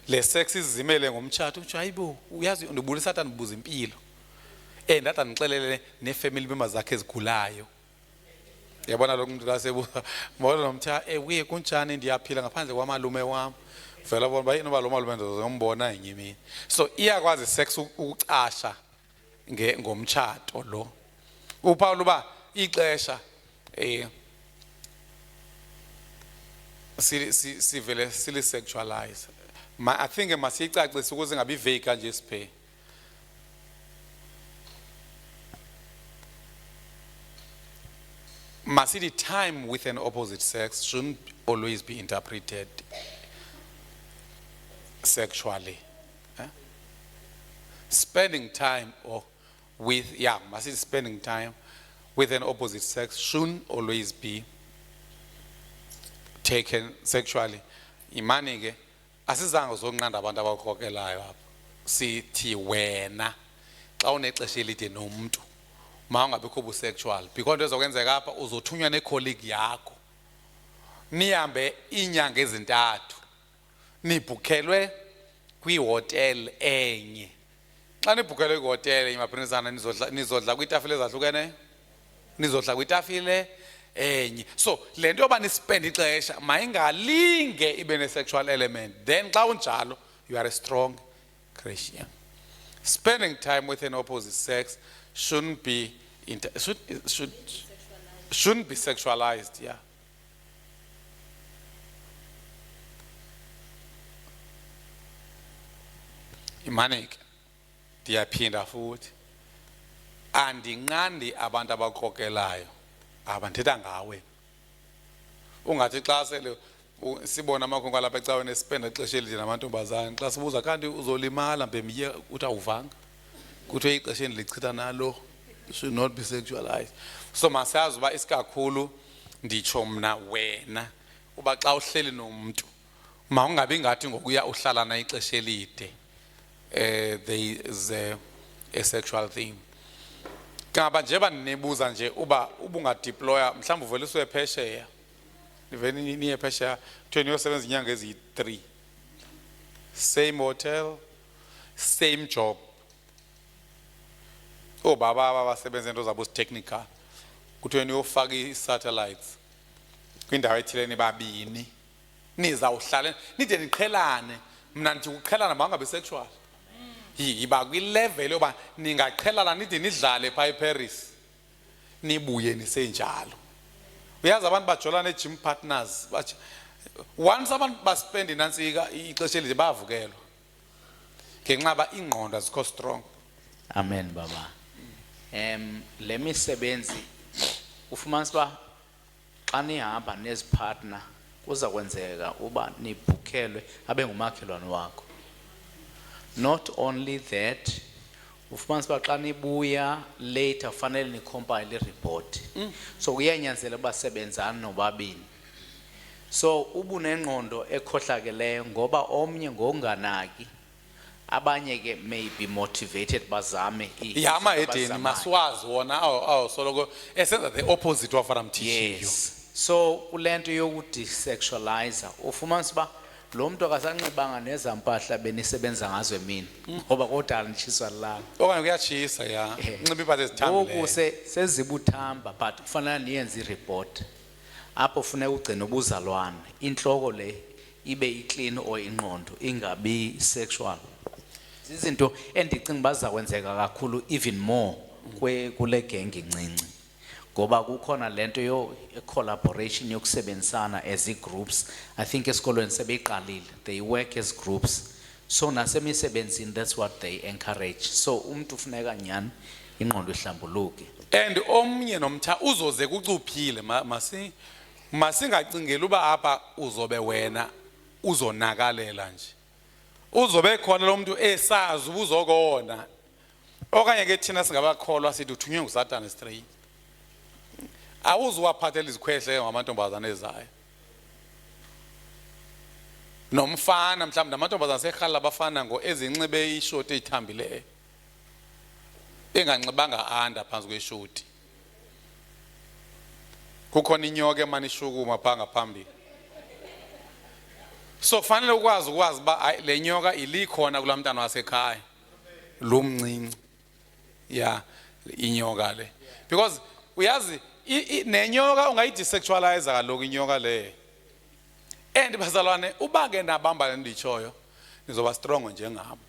le sex izimele ngomtshato uthi hayibo uyazi ndibulisa athi ndibuza impilo ndathi andixelele nefamily members zakhe ezigulayo yabona lo muntu lasebuza mbona nomtha uye kunjani ndiyaphila ngaphandle kwamalume wami vela bona bayini ba lo malume ndozombona yimi so iyakwazi sex ukucasha ngomtshato lo uPaul ba ixesha sivele sili sexualize I think masiyicacise ukuze ngabi vague kanje siphe the time with an opposite sex shouldn't always be interpreted sexually. Spending time spending time with an opposite sex shouldn't always be taken sexually. Imani ke asizange zonqanda abantu abakhokelayo apha. Sithi wena xa unexesha elide nomuntu mawungabikho busexual because into ezokwenzeka apha uzothunywa necolleague yakho nihambe inyanga ezintathu nibhukelwe kwihotel enye xa nibhukelwe kwihotel imaphinisana nizodla kwitafile ezahlukene nizodla kwitafile enye so lento yoba nispend ixesha mayingalinge ibe ne-sexual element then xa unjalo you are a strong Christian. Spending time with an opposite sex shouldn't be shouldn't be sexualized, yeah. Imanik ndiyaphinda futhi andinqandi abantu abakokelayo abandithetha ngawe ungathi xa sele sibona amakhonko alapha ecaweni espenda ixesha elide namantombazana xa sibuza kanti uzolimala mbemye uthi awuvanga kuthiwe ixesha endilichitha nalo should not be sexualized so masazi uba isikakhulu nditsho mna wena uba xa uhleli nomuntu mawungabi ngathi ngokuya uhlala na ixesha elide there is a sexual theme kangaba njeba nibuza nje uba ubungadeploya mhlawumbe uveliswe phesheya niveni niye phesheya kuthiwe niyosebenza inyanga eziyi-3 same hotel same job obaba abasebenza into zabo technical kuthiwe niyofaka i-satellites kwindawo ethile nibabini nizawuhlala nide niqhelane mna ndithi ukuqhelana bangabi sexual yiba kwilevel yoba ningaqhelana nide nidlale phaa eParis nibuye nisenjalo uyazi abantu bajolana ne-gym partners once abantu baspend nantsika ixesha elide bayavukelwa ngenxa ba ingqondo azikho strong. Amen baba. Le misebenzi ufumanisa uba xa nihamba nezipartner kuza kwenzeka uba nibhukelwe abe ngumakhelwane wakho. Not only that, ufumanisa uba xa nibuya later fanele nicompile i-report. So kuyanyanzela uba sebenzana nobabini. So ubunengqondo ekhohlakeleyo ngoba omnye ngonganaki abanye ke may be motivated bazame yama edeni maswazi wona soloko esenza the opposite of what I'm teaching you. So kulento yokudesexualize ufumanisa uba lo muntu akasanxibanga nezampahla benisebenza ngazo emini ngoba kodwa nitshiswa langa okanye kuyatshisa ya nxiba impahla ezithambileyo ngoku sezibuthamba but kufanele niyenze i-report apho ufuna ugcina ubuzalwane inhloko le ibe iclean or ingqondo ingabi sexual. Izinto endicinga baza kwenzeka kakhulu even more kule gang incinci ngoba kukhona lento yo collaboration yokusebenzisana as groups. I think esikolweni sebeyiqalile they work as groups so nasemisebenzini that's what they encourage so umuntu ufuneka nyani ingqondo ihlambuluke and omnye nomtha uzoze kucuphile masingacingela uba apha uzobe wena uzonakalela nje uzobe khona lo muntu esazi ubuzokona okanye ke thina singabakholwa sithi uthunywe nguSatan straight awuzuwaphathela izikhwehle ngamantombazana ezayo nomfana mhlawumbe namantombazana sehala abafana ngo ezinxibe ishoti ezithambileyo enganxibanga anda phansi kweshoti kukhona inyoka emanishukuma pha ngaphambili so fanele ukwazi ba le nyoka ilikhona kulamntana wasekhaya lo mncinci ya inyoka le because uyazi nenyoka ungayidesexualize kaloku inyoka le. And bazalwane uba ke nabamba le ndichoyo nizoba strong njengami.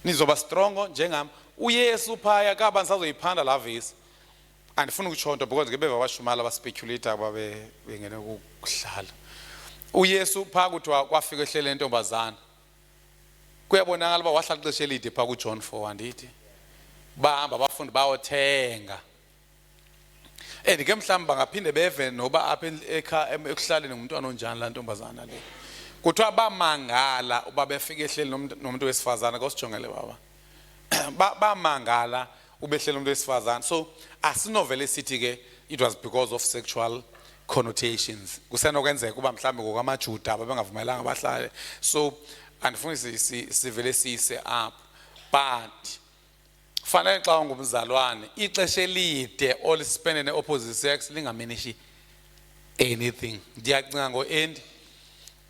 Nizoba strong njengami. uYesu phaya kabantu sazoyiphanda la vesi. Andifuna ukuchonto because ke beva bashumala abaspeculator ababe bengene ukudlala. uYesu pha kuthiwa kwafika ehlele lentombazana. Kuyabonakala uba wahlala ixesha elide pha kuJohn 4 andithi. Bahamba abafundi bayothenga. Ke mhlawumbe bangaphinde beve noba apha ekuhlaleni ngumntwana onjani la ntombazana le. Kuthiwa bamangala uba befika ehleli nomuntu wesifazana kosijongele baba. Bamangala ubehleli umuntu wesifazana. So asinovele sithi ke it was because of sexual connotations. Kusenokwenzeka kuba mhlawumbe ngokwamaJuda ababengavumelanga bahlale. So andifuni sivele siyise up. But fanele xa ungumzalwane ixesha elide olispende ne-opposite sex lingaminishi anything. Ndiyacinga ngo-end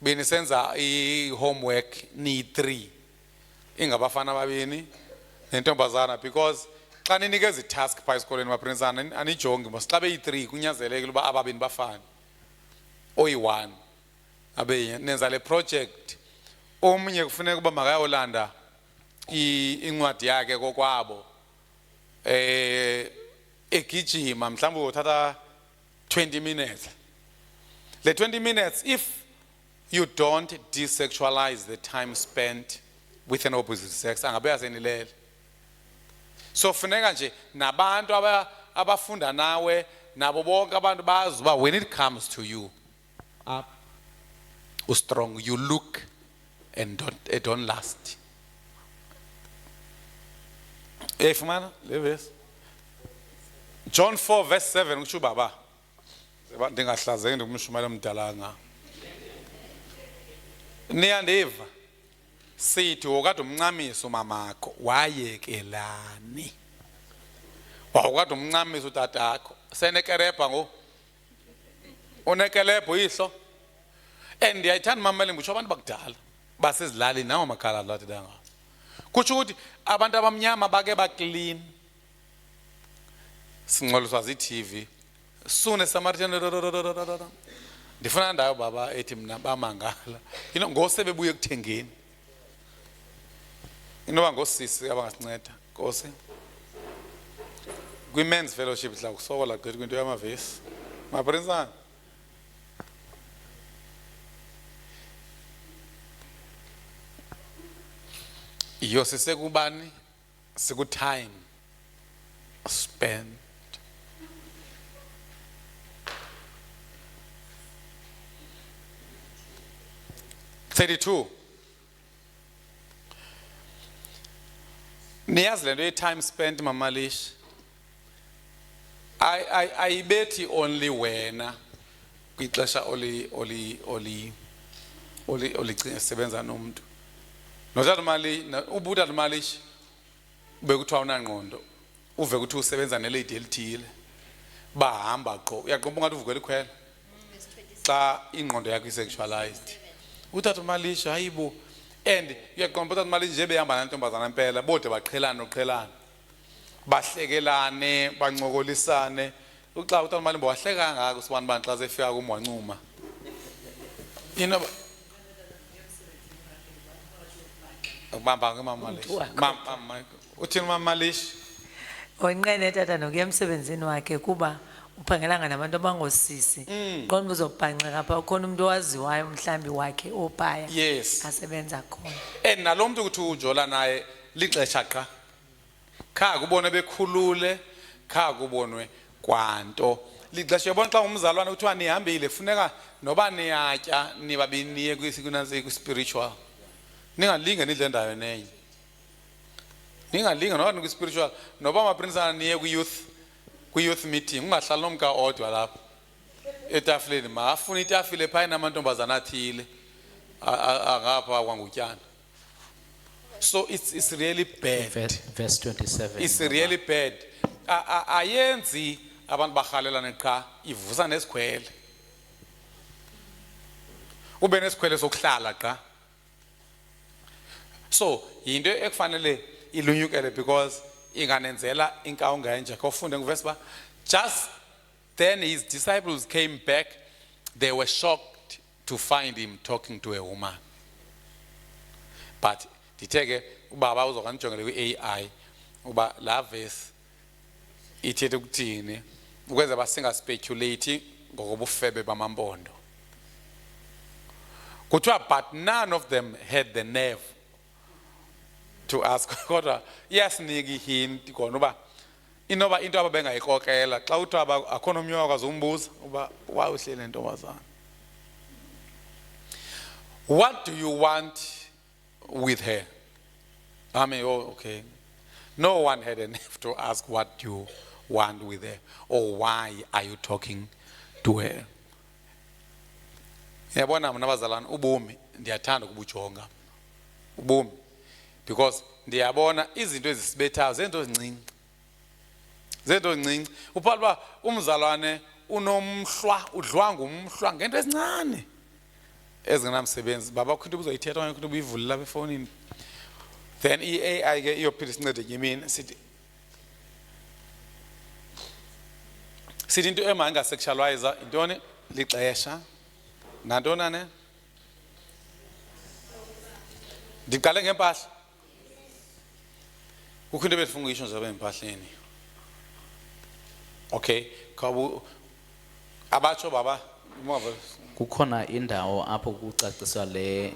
benisenza i-homework ni-3 ingabafana ababini nentombazana because xa ninikeza i-task phaa esikoleni maprinsana anijongi mos xa beyi-3 kunyanzelekile uba ababini bafane oyi-1 abe nenza le project omnye kufuneka uba makayolanda incwadi yakhe kokwabo egijima mhlawumbe uthatha 20 minutes. Le 20 minutes if you don't desexualize the time spent with an opposite sex angabe asenilele. So funeka nje nabantu abafunda nawe nabo bonke abantu bazi uba when it comes to you up strong you look and don't last. Fumana le verse John 4 verse 7 kusho baba ndingahlazeki ndikumshumayela omdala nga niyandiva sithi okade umncamisa umamakho wayekelani wawukade umncamisa utatakho senekerebha ngo unekelebho ihlo and ndiyayithanda mamele ngitsho abantu bakudala basezilalini nawo makhala lathi danga kutsho ukuthi abantu abamnyama bake baclean singcoliswa zitv sune Samaritan ndifuna ndayo baba ethi mina bamangala ngose bebuye ekuthengeni inoba ngosisi abangasinceda ngose kwi-men's fellowship dla kusokola gqithi kwinto yamavesi maprinsana iyo sisekubani siku-time spent. "32 niyazi le nto ye-time spent mamalish ayibethi only wena kwixesha olisebenza nomntu ubutata malish bekuthiwa unangqondo uve kuthi usebenza nelady elithile bahamba qho uyaqomba ungathi uvukela ikhwela xa ingqondo yakho isexualized utata malish hayibo and uyaqomba utata malish nje behamba nantombazana impela bode baqhelane noqhelane bahlekelane bancokolisane uxa utata malish wahleka ngako sibani bani xa sefika kumwancuma Bamba ke mama Malish. Mama uthini mama Malish? Onqene tata nokuya emsebenzini wakhe kuba uphangelanga nabantu abangosisi. Qonke uzobhanqeka apha ukhona umuntu owaziwayo mhlambi wakhe opaya. Yes. Asebenza khona. Nalomntu ukuthi ujola naye lixesha qha. Kha kubone bekhulule, kha kubonwe kwanto. Lixesha yabona xa umzalwane kuthiwa nihambile funeka noba niyatya nibabini niye kwi-spiritual. Ningalinga nidle ndayo nenye ningalinga noba nikwi-spiritual noba amaprinsana niye kwi-youth meeting ungahlali nomka odwa lapho etafileni afuna itafile phaya namantombazana athile angapha kwangutyana. So it's really bad. Verse 27 it's really bad. Ayenzi abantu barhalelane qha ivusa nesikhwele ube nesikhwele sokuhlala qha. So into ekufanele ilunyukele because inganenzela inkawu ngenje kofunde nguvesi ba just then his disciples came back, they were shocked to find him talking to a woman. But diteke ubaba uzokanijongele kwi-AI uba la verse ithethe ukuthini ukwenza basinga speculate ngokobufebe bamampondo. Kuthiwa but none of them had the nerve to ask kodwa iyasiniki hint khona uba inoba into ababengayikokela xa uthiwa akhona omnye wakwazi umbuza uba wawuhlele ntombazana. What do you want with her? I mean, oh, okay. No one had a nerve to ask what you want with her or why are you talking to her. Yabona mina bazalwane ubomi ndiyathanda ukubujonga. Ubomi because ndiyabona izinto ezisibethayo zento ezincinci. Zento ezincinci uphalwa umzalwane unomhlwa udlwa ngumhlwa ngento ezincane ezingenamsebenzi baba kuthi uzoyithetha okanye kuthi uyivule lapha efonini. Then i-AI ke iyophila isincede yimini sithi into emanga sexualizer intoni lixesha nantona ne ndiqale ngempahla kukho into ebefuna ukuyisho nje empahleni. Okay kabu abatsho baba kukhona indawo apho kucaciswa le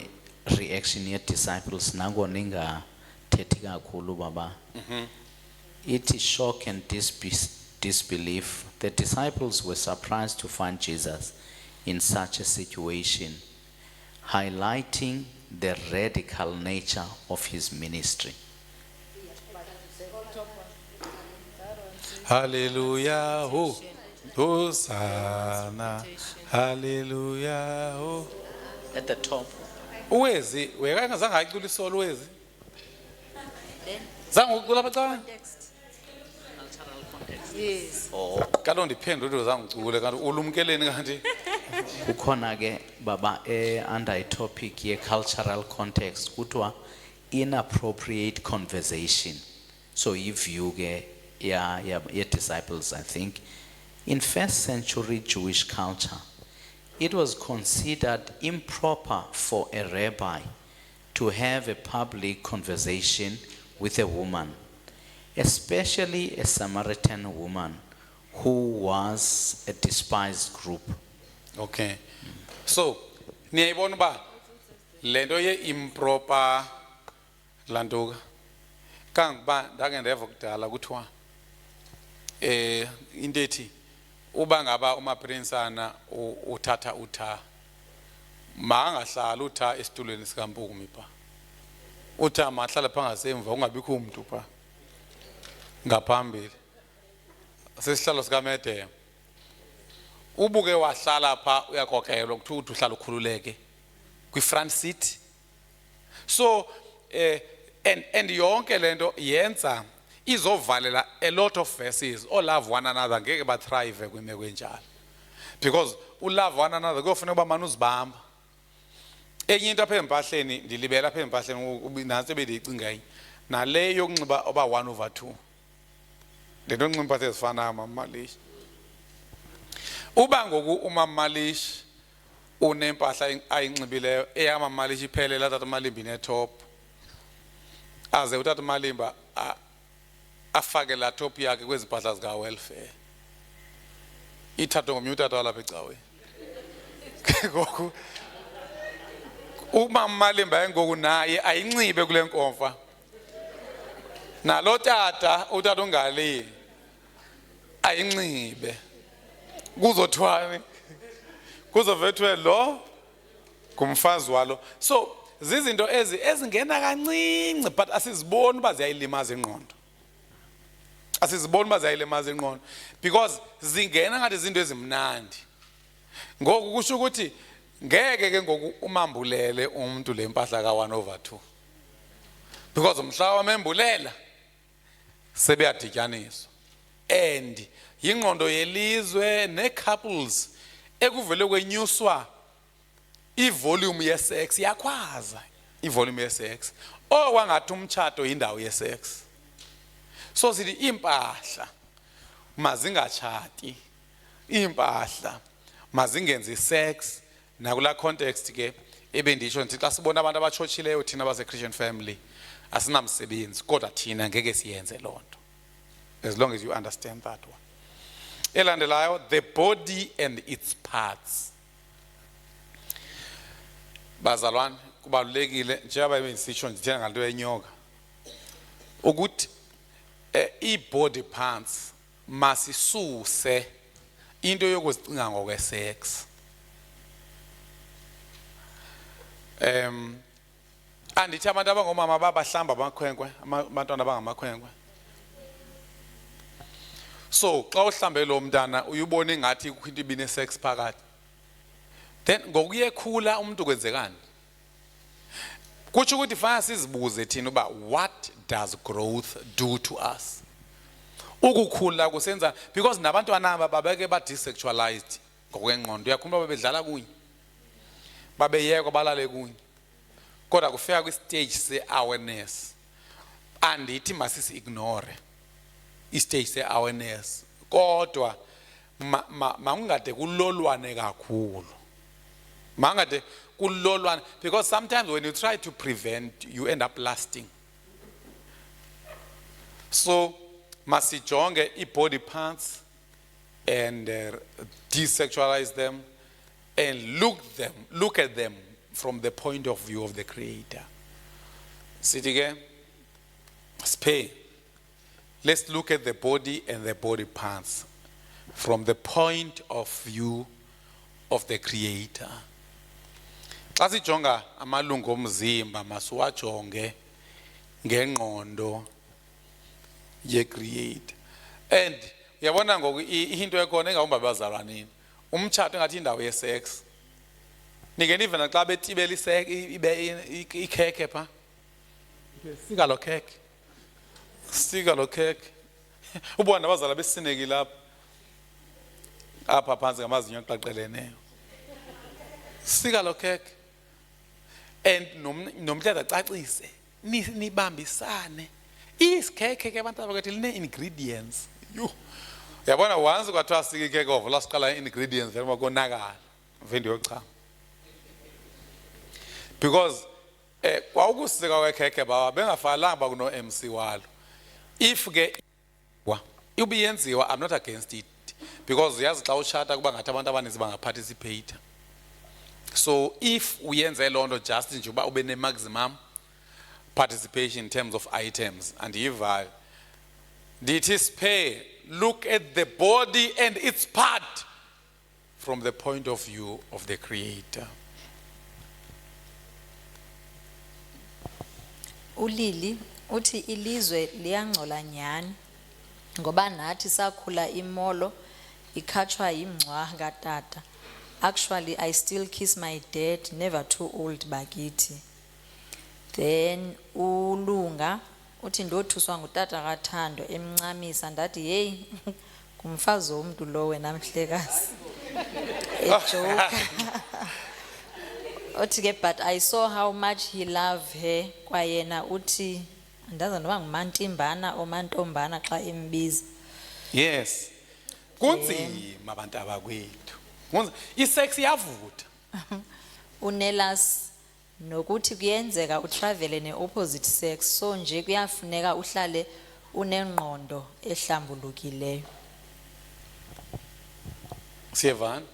reaction ye disciples nango ningathethi kakhulu baba. It shock and disbelief. The disciples were surprised to find Jesus in such a situation, highlighting the radical nature of his ministry. Hallelujah, oh, Hosanna, hallelujah, oh. At the top. Uwezi, wekanga zange ayicula isolo uwezi. Zange ucula bacala? Yes. Oh. Kalo ndiphendule ukuthi zange ucule kanti ulumkeleni kanti. Kukhona ke baba under topic ye cultural context kuthiwa inappropriate conversation. So if you ke your disciples, I think in first century Jewish culture it was considered improper for a rabbi to have a public conversation with a woman, especially a Samaritan woman who was a despised group. Okay. So, niyayibona ba lento ye improper lantuka. Kangiba ndake ndeva kudala kuthiwa into ethi uba ngaba umaprinsana uthatha utha mangahlala utha esitulweni sikaMpumi pha. Utha mahlala phangasemva ungabikho umuntu pha. Ngaphambili. Sesihlalo sikaMedem. Ubuke wahlala pha uyakokelwa kuthi uhlala ukhululeke kwi front seat. So and yonke lento yenza izovalela a lot of verses all love one another ngeke ba thrive kwimeko enjalo because love one another kuyofuneka uba manje uzibamba. Enye into apha empahleni ndilibela apha empahleni nansi bendiyicinga yini nale yokunxiba oba 1/2 lento yonxiba impahla ezifanayo mamalish uba ngoku umamalish unempahla ayinxibileyo eyamamalish iphelela tata Malimba netop aze utata Malimba afake la top yakhe kwezi mpahla zika welfare ithathe ngomnye utata walapha ecaweni ngoku umama Malimba engoku naye ayinxibe kule nkomfa nalo tata utata ungali ayinxibe kuzothwani kuzovethwe lo kumfazi walo. So zizinto ezingena kancinci but asiziboni uba ziyayilimaza ingqondo. Asiziboni uba ziyayilimaza ingqondo because zingena ngathi izinto ezimnandi. Ngoku kusho ukuthi ngeke ke ngoku umambulele umuntu le mpahla ka 1/2 because umhla wamembulela sebeyadityaniswa and ingqondo yelizwe ne couples ekuvele kwenyuswa ivolume yesex yakwaza ivolume yesex okwangathi umtshato indawo yesex. So sithi impahla mazingachati, impahla mazingenzi sex. Nakula context ke ebendisho ngithi xa sibona abantu abachochileyo thina base Christian family asinamsebenzi kodwa thina ngeke siyenze lonto, as long as you understand that one. Elandelayo, the body and its parts. Bazalwane kubalulekile njengoba bensisho ngithenga ngalento yenyoka ukuthi i-body parts masisuse into yokuzicinga ngokwesex. Andithi abantu abangomama babahlamba amakhwenkwe, abantwana abangamakhwenkwe. So xa uhlambe lo mntana uyibona ingathi kukho into ibine sex phakathi, then ngokuyekhula umuntu kwenzekani? Kutsho ukuthi fanele sizibuze thina uba what does growth do to us? Ukukhula kusenza, because nabantwana aba babeke ba desexualized ngokwengqondo. Uyakhumbula bebedlala kunye, babeyekwa balale kunye, kodwa kufika kwi-stage se-awareness. Andithi masisi ignore i-stage se-awareness, kodwa mangade kulolwane kakhulu, mangade kulolwane, because sometimes when you try to prevent you end up lasting. So masijonge i-body parts and desexualize them and look at them from the point of view of the Creator. Sithi ke spay, let's look at the body and the body parts from the point of view of the Creator. Xa sijonga amalungu omzimba masiwajonge ngengqondo ye-Creator. And uyabona ngoku into ekhona engawumba bazalwanini, umtshato engathi indawo ye-sex. Nike nive naxa betibela ikhekhe pha, sika lo khekhe, sika lo khekhe. Ubona nabazala besinekile apha phansi ngamazinyo aqaqeleneyo, sika lo khekhe. And nomthetho acacise nibambisane. Isikhekhe ke abantu abakwethu line-ingredients. Uyabona once kwathiwa sika ikhekhe ovula siqala ingredients vele makonakala mvendi yochama. Because kwa ukusika kwekhekhe baba bengafanelanga bakuno MC walo. If ke ubiyenziwa, I'm not against it, because uyazi xa utshata kuba ngathi abantu abaninzi bangaparticipate. So if uyenze lonto just nje uba ube ne maximum participation in terms of items and yivayo, ndithi spare, look at the body and its part from the point of view of the Creator. Ulili uthi ilizwe liyangcola nyani ngoba nathi sakhula imolo ikhatshwa imncwa katata. Actually I still kiss my dad, never too old bakithi. Then uLunga uthi ndothuswa ngutata kaThando emncamisa ndathi hey kumfazi womntu lo wena mhlekazi. Ejoke. Uthi ke but I saw how much he loved her kwayena uthi andazi noba ngumantimbana omantombana xa embiza. Yes. Kunzima abantu abakwethu. Isex iyavutha. Unelas nokuthi kuyenzeka utravel ne-opposite sex, so nje kuyafuneka uhlale unengqondo ehlambulukileyo. Siyevana.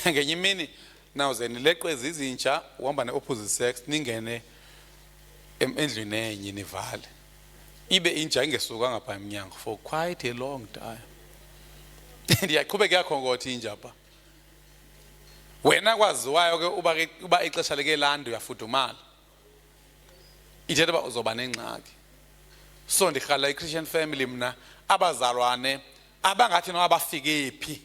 Ngenye imini nawuze nileqwezi izintsha uhamba ne-opposite sex ningene endlini enye nivale. Ibe intsha ingesuka ngapha emnyango for quite a long time. Ndiyaqhubeka yakhonkotha intsha pha. Wena kwaziwayo ke uba ixesha leke lando uyafudumala. Ithetha uba uzoba nengxaki. So ndirhala i-Christian family mna abazalwane abangathi noba bafike phi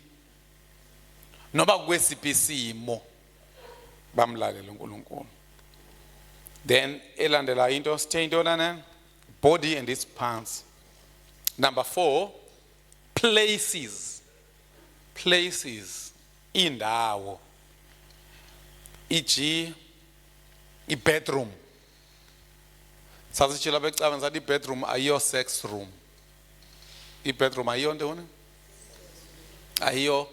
noba kwesiphi isimo bamlalele uNkulunkulu. Then elandela into stay intona body and its parts. Number 4, places. Places, indawo. E.g., i-bedroom. sasitshila becabanga sathi i-bedroom ayiyo sex room. I-bedroom ayiyo ntoni? Ayiyo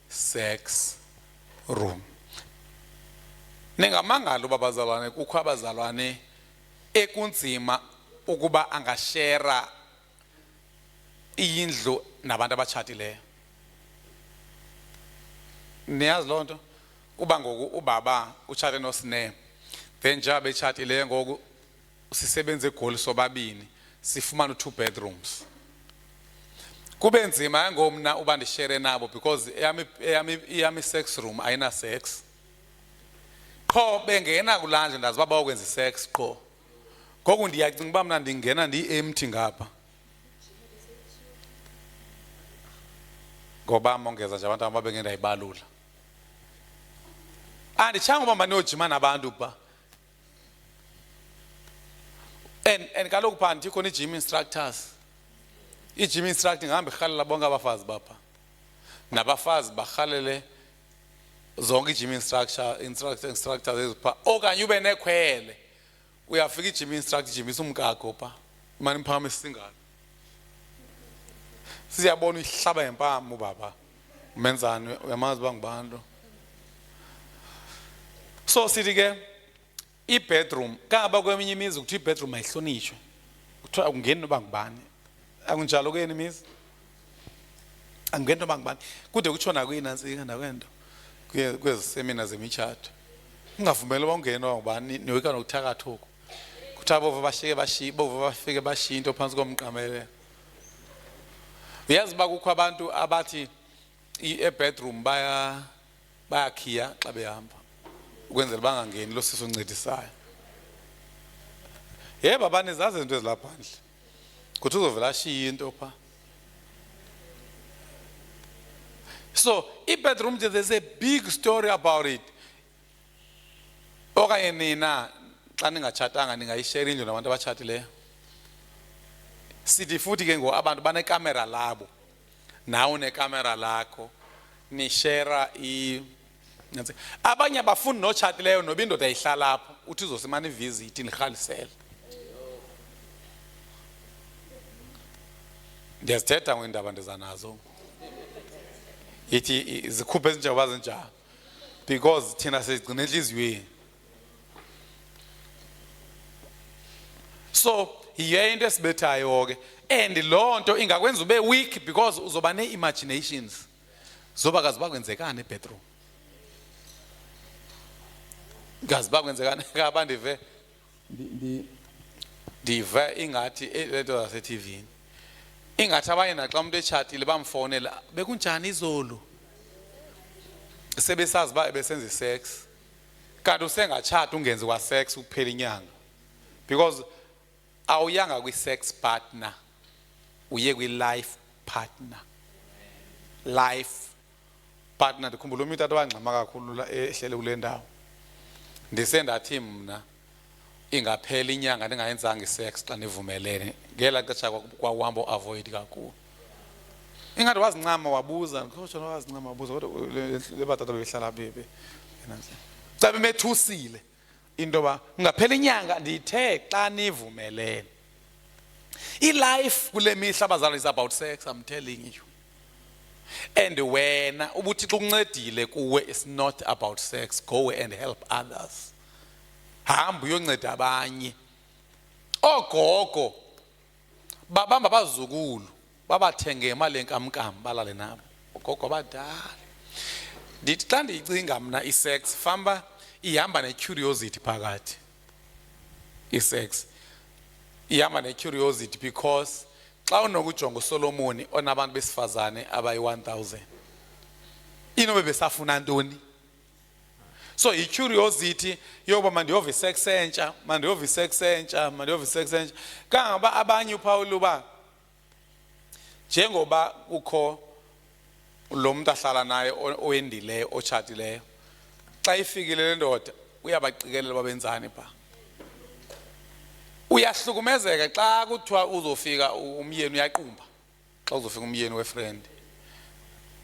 sex room. Ningamangala uba bazalwane kukho abazalwane ekunzima ukuba angashera indlu nabantu abatshatileyo. Niyazi loo nto? Kuba ngoku ubaba utshate noSine, then njengoba betshatileyo ngoku sisebenze eGoli sobabini sifumana 2 bedrooms. Kube nzima ngomna uba ndishere nabo because eyami sex room ayina sex. Qho bengena kulanje ndazi uba bayokwenza isex qho. Ngoku ndiyacinga uba mna ndingena ndi-empty ngapha. Ngoba mongeza nje abantu ababenge ndayibalula. Anditshanga uba maniyojima nabantu ba. And kaloku phaa ndikho ni-gym instructors. I-gym instructor ngihamba irhalela bonke abafazi bapha. Nabafazi barhalele zonke i-gym instructors ezipha. Okanye ube nekhwele. Uyafika i-gym instructor ijimisa umgago phaa. Imane imphakamisa isingalo. Siyabona ihlaba ngempama ubaba. Umenzani uyamazi uba ngubantu. So sithi ke i-bedroom kangaba kweminye imizi ukuthi i-bedroom ayihlonishwe. Kuthiwa akungeni noba ngubani. Akunjalo kuyeni imizi? Angungeni noba ngubani. Kude kutshona kuyinantsika nakwento. Kwezi semina zemitshato. Ungavumeli uba ungene noba ngubani niyoyika nokuthakatha oku. Kuthiwa bovu bafike bashiye into phantsi komqamelelo. Uyazi uba kukho abantu abathi e-bedroom bayakhiya xa behamba ukwenzela bangangeni lo sisi oncedisayo. Yebo abanye zazi izinto ezilapha phandle kuthi uzovela ashiye into pha. So i-bedroom, there's a big story about it. Okanye nina xa ningatshatanga ningayishare indlu nabantu abatshatileyo. Sithi futhi ke ngo abantu banekamera labo nawe unekamera lakho nishare abanye abafundi notshatileyo noba indoda ihlala apho uthi uzosimana ivisit nirhalisele. Ndiyazithetha ngoindaba ndiza nazo ithi zikhuphe ezinjengoba zinjalo because thina sizigcina enhliziyweni. So yiyo into esibethayo ke, and loo nto ingakwenza ube weak because uzoba nee-imaginations zoba kazi bakwenzekani ebedroom. Kazi bakwenzekani kaba ndive ingathi lento zaseTV ingathi abanye naxa umuntu etshatile bamfonela bekunjani izolo sebesazi ba besenza isex kanti usengatshata ungenzi kwa sex ukuphela inyanga because awuyanga kwi-sex partner uye kwi-life partner. Life partner ndikhumbula umuntu athi wangxama kakhulu ehlele kule ndawo ndisendathi mna ingaphela inyanga ndingayenzanga isex xa nivumelene ngela xesha kwawuhamba avoid kakhulu. Ingathi wazincama wabuza ngikhotsho wazincama wabuza kodwa le batata behlala bebe sabe methusile into ba ngaphela inyanga ndithe xa nivumelene. I-life kule mihla abazalwane is about sex, I'm telling you. And wena ubuthi xa uncedile kuwe it's not about sex, go and help others. Hamba uyonceda abanye. Ogogo babamba abazukulu babathenge imali enkamnkam balale nabo. Ogogo badala. Ndithi xa ndiyicinga mna i-sex famba ihamba ne-curiosity phakathi. I-sex ihamba ne-curiosity because xa unokujonga uSolomoni onabantu besifazane abayi-1000 inobe besafuna ntoni? So i-curiosity yokuba mandiyova isex entsha, mandiyova isex entsha, mandiyova isex entsha. Kangaba abanye uPaul uba njengoba kukho lo muntu ahlala naye owendileyo otshatileyo xa ifikile le ndoda uyabaqikelela babenzani pha. Uyahlukumezeka xa kuthiwa uzofika umyeni uyaqumba. Xa uzofika umyeni wefriend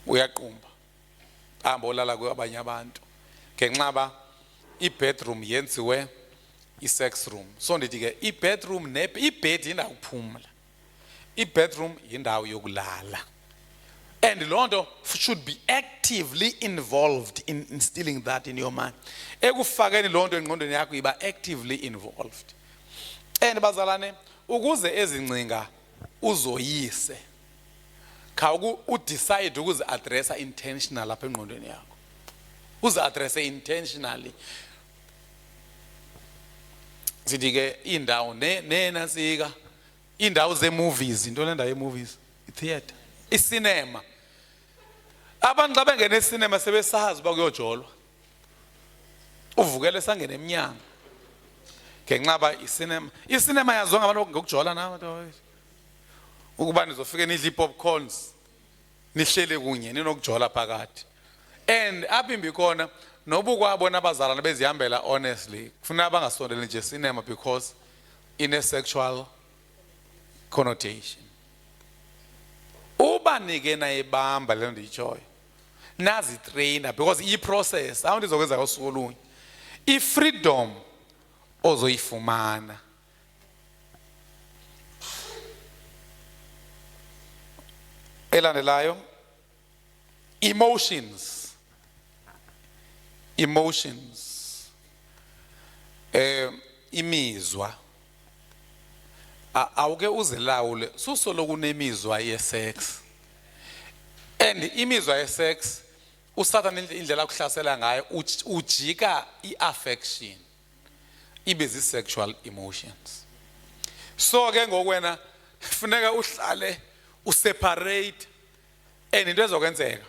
uyaqumba ahamba olala kwabanye abantu ngenxa ba i-bedroom yenziwe i-sex room. So ndithi ke i-bedroom i-bed yindawo yokuphumla, i-bedroom yindawo yokulala. And loo should be actively involved in instilling that in your mind. Ekufakeni loo nto engqondweni yakho iba actively involved. And bazalane, ukuze ezingcinga uzoyise, khawuku udecide ukuze addressa intentional lapha engqondweni yakho. Uze address intentionally. Sithi ke indawo nenasika indawo ze-movies, into le ndawo ye-movies, i-theatre, i-cinema. Abantu xa bengena e-cinema sebesazi uba kuyojolwa. Uvukele sangena emnyango. Ngenxa ba i-cinema yaziwa ngabantu ngokujola nawe. Ukuba nizofike nidle i-popcorns, nihlele kunye ninokujola phakathi. And apha imbi khona noba ukwabona abazalwane bezihambela honestly kufuneka bangasondeli nje cinema because in a sexual connotation. Uba nike nayibamba le ndiyitshoyo nazi trainer because i-process awunto izokwenza ngosuku olunye. I-freedom ozoyifumana elandelayo emotions imizwa awuke uzilawule susoloku nemizwa ye-sex. And imizwa ye-sex uSathane indlela akuhlasela ngayo ujika i-affection ibe zi-sexual emotions. So ke ngokwena kufuneka uhlale useparate. And into ezokwenzeka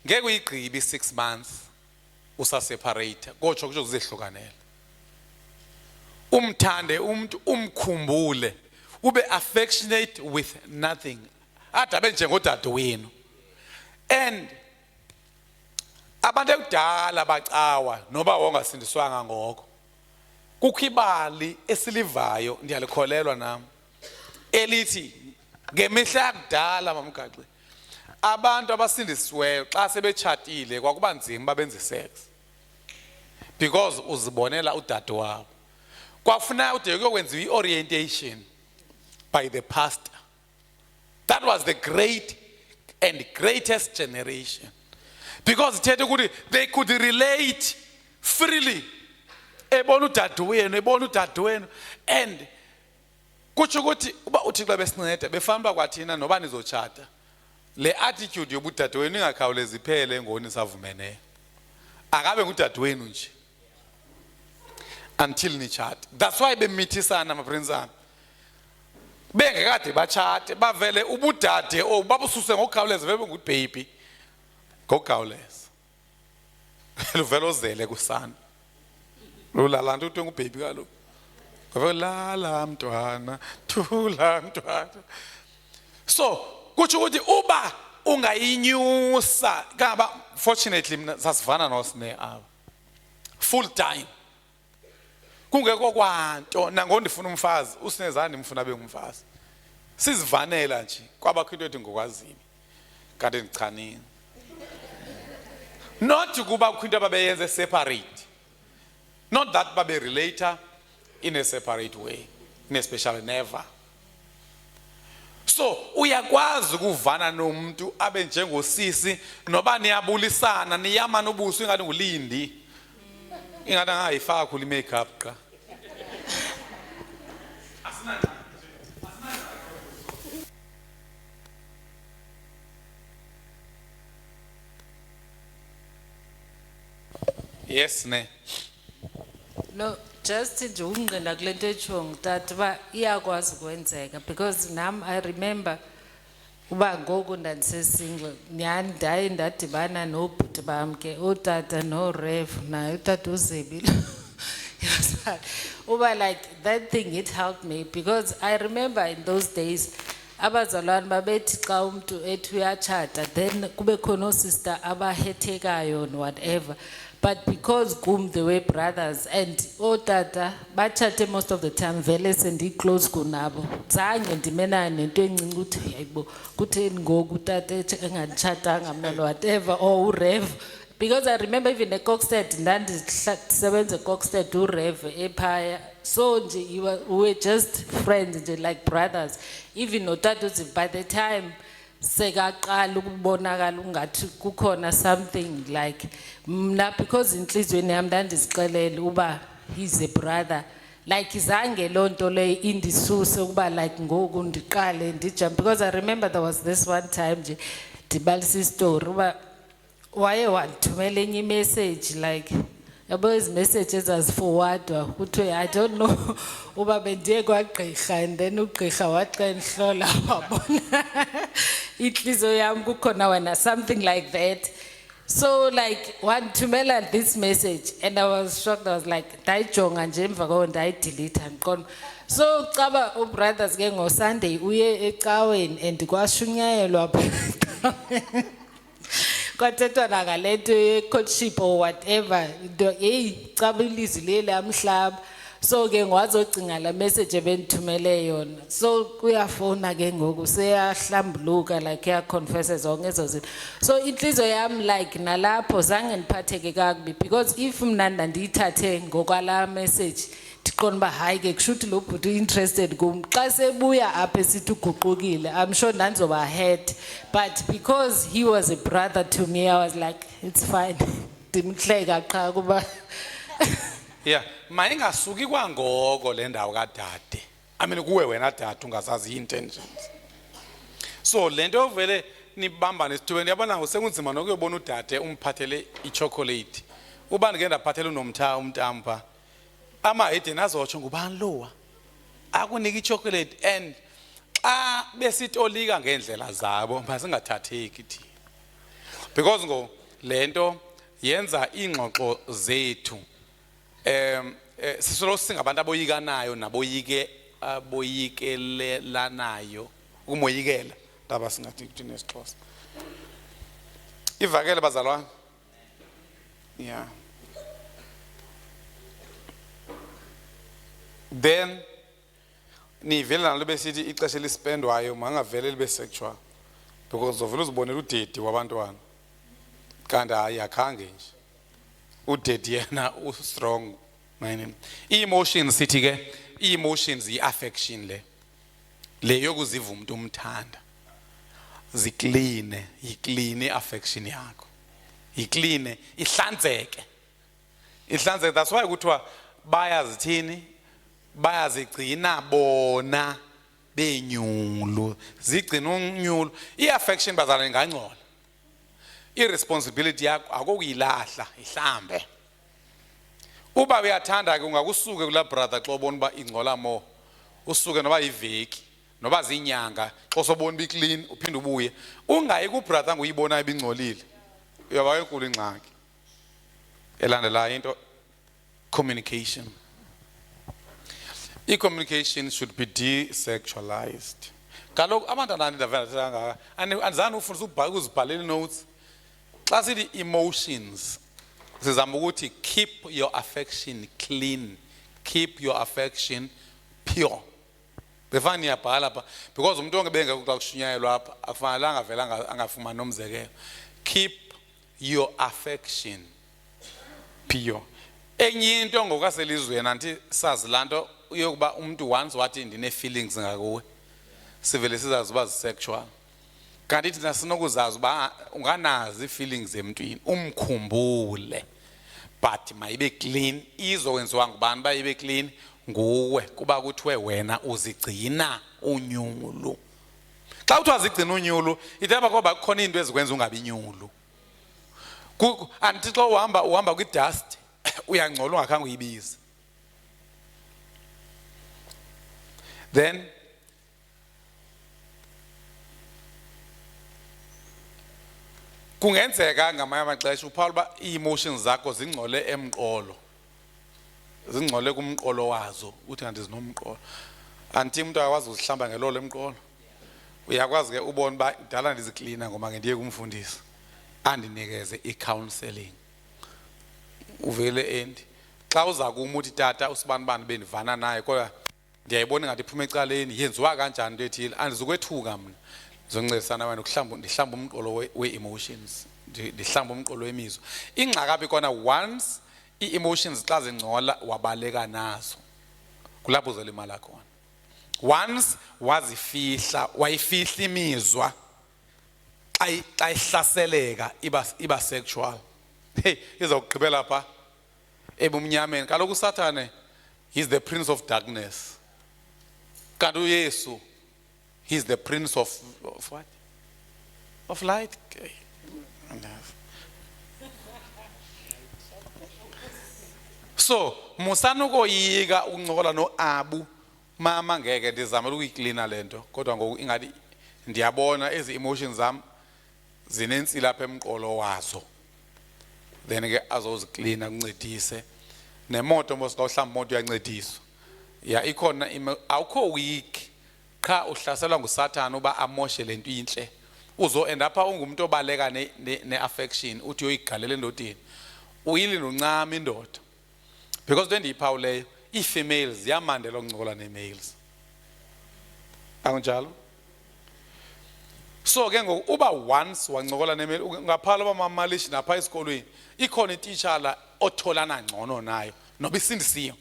ngeke uyigqibe i-6 months usaseparate kodwa kusho kuzehlukanela. Umthande umuntu umkhumbule ube affectionate with nothing adabe njengodade wenu. And abantu ekudala bacawa noba wongasindiswanga ngoko kukho ibali esilivayo ndiyalikholelwa nami elithi ngemihla yakudala mamgaxi abantu abasindisiweyo xa sebetshatile kwakuba nzima babenze sex because uzibonela udade wabo. Kwafuna ude kuyokwenziwa i-orientation by the pastor. That was the great and greatest generation because ithethe ukuthi they could relate freely. Ebona udade wenu and kutsho ukuthi uba uThixo besinceda befanele kwathina noba nizotshata le attitude yobudade wenu ingakhawulezi iphele ngoni savumeneyo. Akabe ngudade wenu nje until nichate. That's why bemithisana maprinsana bengekade bachate bavele ubudade babususe ngokukhawuleza bebe ngubaby ngokukhawuleza luvela ozele kusana lulala nto uthi ngubaby kaloku lala mntwana thula mntwana. So kutsho ukuthi uba ungayinyusa kaba fortunately mina sasivana nosine aba full time kungekho kwanto nango ndifuna umfazi usinezani ndimfuna bengumfazi sizivanela nje kwabakho into ethi ngokwazini kanti ndichanini not kuba kho into ababeyenze separate, not that babe relater in a separate way, in a special never. So uyakwazi ukuvana nomuntu abe njengosisi noba niyabulisana niyama nobuso ingane ngulindi ingane angayifaka khulu makeup qa. Yes ne. No, just nje ungqina kule nto etshiwo ngutata uba iyakwazi ukwenzeka because nam I remember uba ngoku ndandisesingle nyhani ndaye ndadibana noobhuti bam ke ootata noRev naye utata uZebile uba like that thing it helped me because I remember in those days abazalwane babethi xa umntu ethi uyatshata then kube khona oosister abahethekayo and whatever. But because kum they were brothers and ootata batshate most of the time vele sendiyi-close kunabo zange ndimenana nento encinci ukuthi yayibo kutheni ngoku utata enganditshatanga mna whatever or uRev Because I remember even eKokstad, ndandisebenza eKokstad uRev ephaya. So nje we were just friends nje, like brothers. Even noTata uZipho, by the time sekaqala ukubonakala ungathi kukhona something like mna, because inhlizweni yami ndandizixelele uba he's a brother. Like izange lonto le indisuse ukuba like ngoku ndiqale ndijump, because I remember there was this one time nje ndibalisa istory uba waye wandithumela enye imessage like yabo ezi message ezaziforwardwa kuthiwe I don't know uba bendiye kwagqirha, and then ugqirha wathi xa ndihlola wabona inhliziyo yami kukhona wena, something like that. So like wandithumela this message and I was shocked. I was like ndayijonga nje emva koko ndayidelete andiqonda. So caba ubrothers ke ngoSunday uye ecaweni and kwashunyayelwa kwathethwa nakalento ye-courtship or whatever. Hey, caba ilizwi leli amhlaba. So ke ngwazocinga la message ebendithumele yona. So kuyafona ke ngoku seyahlambuluka like yaconfess zonke ezo zinto. So inhliziyo yami like nalapho zange ndiphatheke kakubi, because if mna ndandiyithathe ngokwala message ndiqonda uba hayi ke kushuthi lo bhuti uinterested kum, xa sebuya apha esithi uguqukile I'm sure ndandizoba hurt, but because he was a brother to me I was like it's fine. Ndimhleka qha kuba Yeah, mayingasuki kwangoko le ndawo kadade. I mean kuwe wena dade ungazazi intentions. So lento ovele nibamba nesithubeni yabona ngosekunzima nokuyobona udade umphathele ichocolate. Ubani ke ndaphathela unomtha umntampa. Ama ede nazotsho ngubani lowa? Akunika ichocolate and xa besitolika ngendlela zabo masingathatheki thina. Because ngo lento yenza ingxoxo zethu sisolo singabantu aboyikanayo naboyikelelanayo umoyikela ndaba singathi kuthini esiXhosa. Ivakele bazalwane. Yeah. Then nivele nalo besithi ixesha elispendwayo mangavele libe sexual, because uzovela uzibonela udedi wabantwana kanti hayi akhange nje udedi yena strong. I-emotions sithi ke i-emotions yi-affection le yokuziva umuntu umthanda, zikline, yikline i-affection yakho, yikline, ihlanzeke. That's why kuthiwa bayazithini, bayazigcina bona benyulu, zigcina unyulu. I-affection bazalwane ingangcola, i-responsibility yakho akukuyilahla, ihlambe. Uba uyathanda ke ungakusuke kula brother xa ubona uba ingcola mo, usuke noba iveki noba zinyanga xa sobona uba clean uphinde ubuye, ungayi ku brother nguyibona ibingcolile, uyaba enkulu ingxaki. Elandelayo into communication. I-communication should be desexualized. Kaloku abantwana ndavela andizange ufundisa ukuzibhalela notes. Xa sithi emotions sizama ukuthi keep your affection clean, keep your affection pure. Befani yabhala apha because umuntu onke bengeke xa kushunyayelwa apha akufanelanga avela angafumani nomzekelo. Keep your affection pure. Enye into ngokaselizweni anti sazi lanto uyokuba umuntu once wathi ndine feelings ngakuwe, sivele sizazi uba sexual. Kanti thina sinokuzazi uba unganazi feelings emntwini umkhumbule, but mayibe clean. Izokwenziwa ngubani ba ibe clean? Nguwe, kuba kuthiwe wena uzigcina unyulu. Xa kuthiwa zigcina unyulu ithemba kuba kukhona into ezikwenza ungabi nyulu. Anti xa uhamba kwi-dust uyangcola ungakhange uyibize. Then kungenzeka ngamanye amaxesha uPaul ba i-emotions zakho zingcole emqolo, zingcole kumqolo wazo, uthi kanti zinomqolo. Anti umuntu akwazi uzihlamba ngelolo emqolo. Uyakwazi ke ubone ba idala ndiziklina ngoma ke ndiye kumfundisa andinikeze i-counseling. Uvele endi xa uza kuma uthi tata usibanibani bendivana naye kodwa ndiyayibona ngathi iphuma ecaleni yenziwa kanjani into ethile, andizukwethuka mna. Ndizoncedisana wena ukuhlamba ndihlamba umqolo we-emotions ndihlamba umqolo wemizwa ingxakabi kona once i-emotions xa zingcola wabaleka nazo kulapho uzolimala khona once wazifihla wayifihla imizwa xa ihlaseleka iba sexual hey izawugqibela pha ebumnyameni kaloku uSathane he's the prince of darkness kanti uYesu he's the prince of what of light okay. So musanukoyika ukuncokola noAbu mama ngeke ndizamela ukuyiklina lento kodwa ngoku ingathi ndiyabona ezi emotions zam zinentsila apha emqolo wazo then ke azoziklina kuncedise nemoto mosika uhlamba imoto uyancediswa ya ikhona awukho weak qha uhlaselwa nguSathane uba amoshe lento inhle uzo end up ungumuntu obaleka neaffection uthi uyigalele endodeni uyili noncama indoda because then iphawuleyo i-females yamandela ukuncokola ne-males akunjalo so ke ngoku uba once wancokola ne-male ngaphala bamamalishi napha esikolweni ikhona ititshala otholana ngcono nayo noba isindisiyo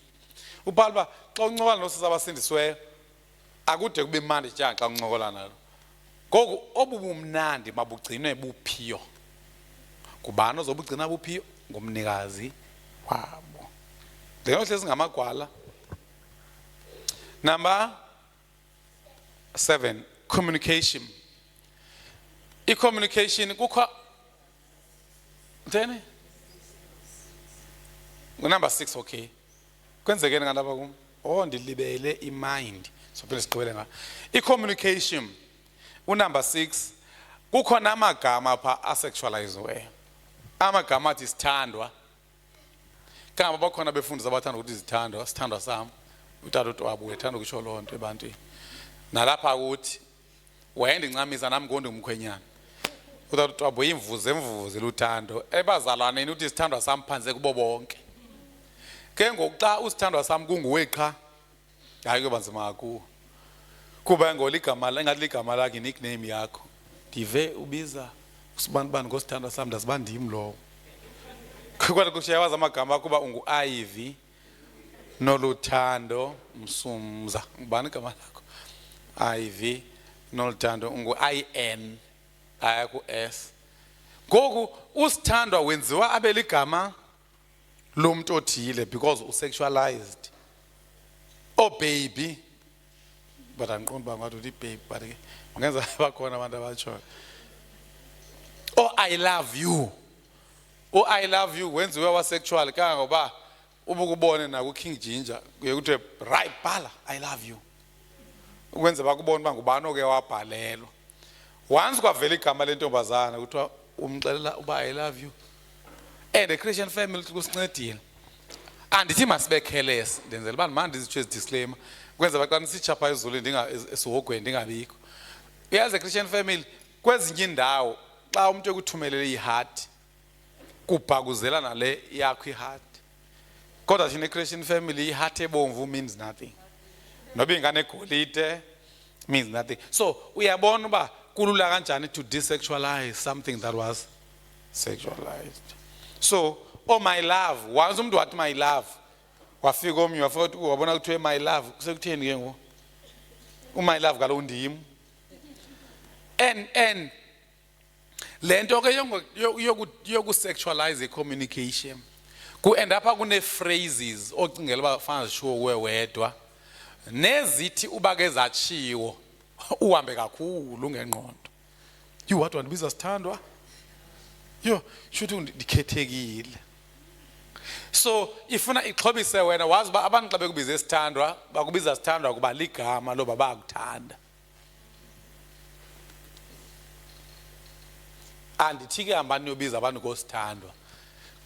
ubhala uba xa uncokola nosisi abasindisiweyo akude kube mandi tya xa uncokola nalo ngoku obubumnandi mabugcinwe buphiyo kubani ozobugcina buphiyo ngumnikazi wabo leyohlezi ngamagwala number 7 communication i-communication kukho ntheni number 6 okay kwenzekeni ngalapha kum ndilibele i-mind sophinde sigqibele ngayo i-communication unumber 6 kukhona amagama pha asexualiziweyo amagama athi sithandwa kama bakhona befundisa abathanda ukuthi sithandwa sami utata uTwabo ethanda ukusho loo nto ebantwini nalapha ukuthi wayendincamisa nami ngondingumkhwenyana utata uTwabo imvuze luthando ebazalwaneni uthi sithandwa sami phansi kubo bonke ke ngoku xa usithandwa sami kunguwe qha hayi kuba nzima kakhulu kuba ngoligama engathi ligama lakhe nickname yakho ndive ubiza usibani ngosithandwa sami ndaziba ndim lowo kodwa kushiyawazi amagama kuba ungu-Ivy noluthando Msumza ngubani igama lakho Ivy noluthando ungu-IN aya ku-S ngoku usithandwa wenziwa abe ligama lomuntu othile because usexualized baby but angiqondi uba ngathi uthi baby but ke ungenza bakhona abantu abatshoyo I love you I love you wenziwe wasexual kangangoba ubukubone na ku King Ginger kuye kuthiwe right bhala I love you ukwenza bakubona uba ngubani oke wabhalelwa once kwavela igama lentombazana kuthiwa umxelela uba I love you and a Christian family kusincedile andithi masibe careless ndenzela uba manje ndizitsho disclaimer kwenza baqala sitshapha ezulwini esihogweni ndingabikho uyazi Christian family kwezinye indawo xa umuntu ekuthumelele iheart kubhakuzela nale yakho iheart kodwa thina Christian family iheart ebomvu means nothing noba ingane egolide means nothing so uyabona uba kulula kanjani to desexualize something that was sexualized so my love once umuntu wathi my love wafika omnye wafika wabona kuthiwe my love kusekutheni ke ngoku my love kaloku ndim and lento ke yokusexualize communication ku end up kune phrases ocingela uba fanele zishiwo kuwe wedwa nezithi uba ke zatshiwo uhambe kakhulu ngengqondo wathi wandibiza sithandwa shuthi ndikhethekile so ifuna ixhobise wena wazi uba abantu xa bekubiza sithandwa bakubiza sithandwa kuba ligama loba bayakuthanda andithi ke hambani niyobiza abantu ngosithandwa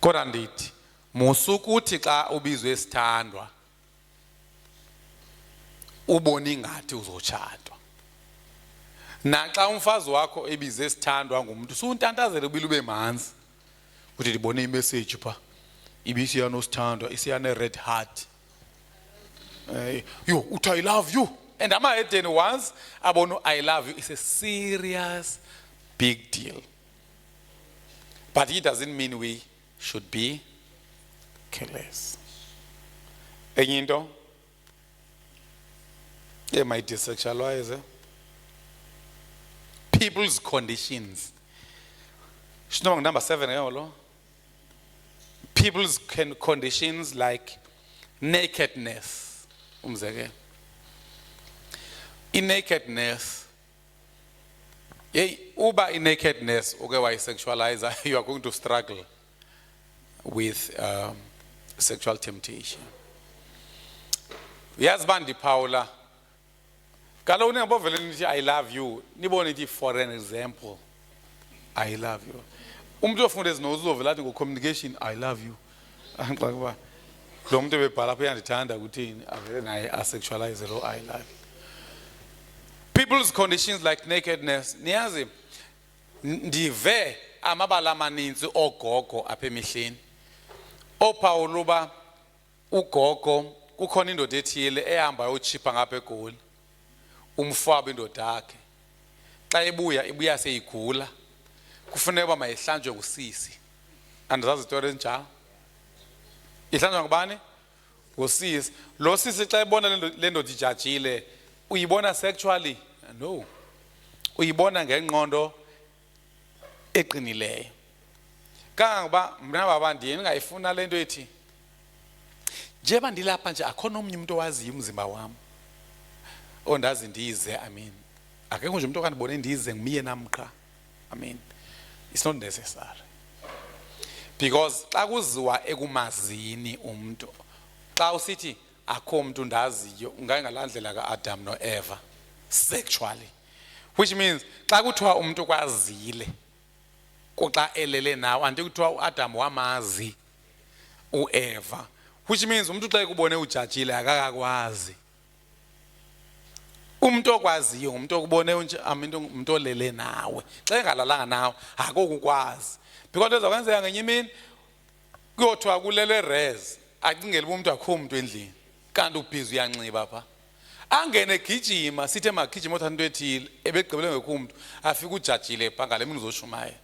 kodwa ndithi musukuthi xa ubizwe sithandwa ubone ingathi uzotshatwa naxa umfazi wakho ebize sithandwa ngumuntu suntantazele ubile ube manzi uthi ndibone imessage pha ibisiya nosithandwa isiya ne-red heart uthi I love you and amahedeni once abone I love you is a serious big deal But it doesn't mean we should be careless. Enye into might desexualize people's conditions. Number 7, people's conditions like nakedness. In nakedness, uba in nakedness, okay, why sexualize? You are going to struggle with sexual temptation. Yes, Bandi Paula. I love you. Niboniti for an example. I love you. Umdo fundes nozo velati go communication. I love you. Lo muntu bebhala phe yandithanda ukuthi avele naye asexualize lo I love you. People's conditions like nakedness. Niyazi ndive amabala amaninzi ogogo apha emihleni. Opawulo ba ugogo kukhona indoda ethile ehamba yochipa ngapha eGoli. Umfabo indoda yakhe. Xa ibuya seyigula. Kufuneka uba mayihlanjwe ngusisi. Andazazi izitori ezinjalo. Ihlanjwa ngubani? Ngusisi. Lo sisi xa ebona le ndoda ijajile, uyibona sexually? No. Uyibona ngengqondo eqinileyo. Kangangoba mna baba ndiye ngayifuna le nto ethi njeba ndilapha nje akho nomnye umuntu owaziyo umzimba wami. Ondazi ndize, I mean. Akekho nje umuntu okandibone ndize ngimiye namqa. I mean, it's not necessary. Because xa kuziwa ekumazini umuntu, xa usithi akho umuntu ndaziyo, ungayingalandlela kaAdam noEva sexually. Which means xa kuthiwa umuntu kwazile, kuxa elele nawe, anti kuthiwa uAdam wamazi uEva. Which means umuntu xa ekubone ujajile akakakwazi. Umuntu okwaziyo umuntu okubone umuntu olele nawe. Xa engalalanga nawe akokukwazi. Because lezokwenzeka ngenye imini kuyothiwa kulele res, acingele umuntu akho umuntu endlini. Kanti ubhizi uyanxiba pha. Angene egijima sithe magijima othatha into ethile ebegqibele ngekho umuntu afike ujajile pha ngale mini uzoshumayela.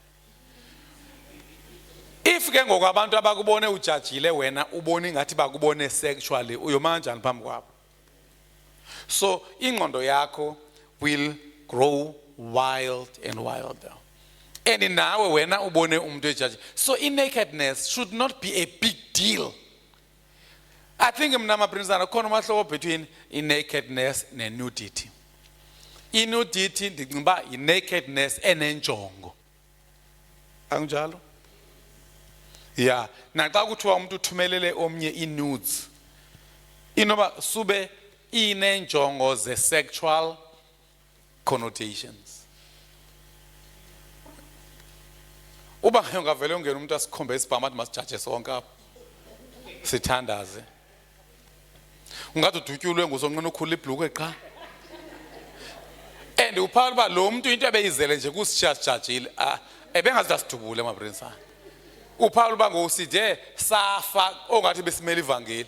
If ke ngoku abantu abakubone ujajile wena ubone ingathi bakubone sexually uyoma kanjani phambi kwabo? So ingqondo yakho will grow wild and wilder. And nawe wena ubone umuntu ejajile. So in nakedness should not be a big deal. I think mna Prince khona umahluko between in nakedness and nudity. In nudity ndicinga in nakedness enenjongo. Angjalo? Yeah, naxa kuthiwa umuntu uthumelele omnye i-nudes. Inoba sube inenjongo ze sexual connotations. Uba ngavele ungena umuntu asikhombe isibhamu athi masijaje sonke apha. Sithandaze. Ungathi udutyulwe ngusonqina ukhula ibhluku eqa. And uphawula ba lo muntu into ebeyizele nje kusijajile ebengazi asidubule Prince. Upawulo bangoside safa ongathi besimela ivangeli.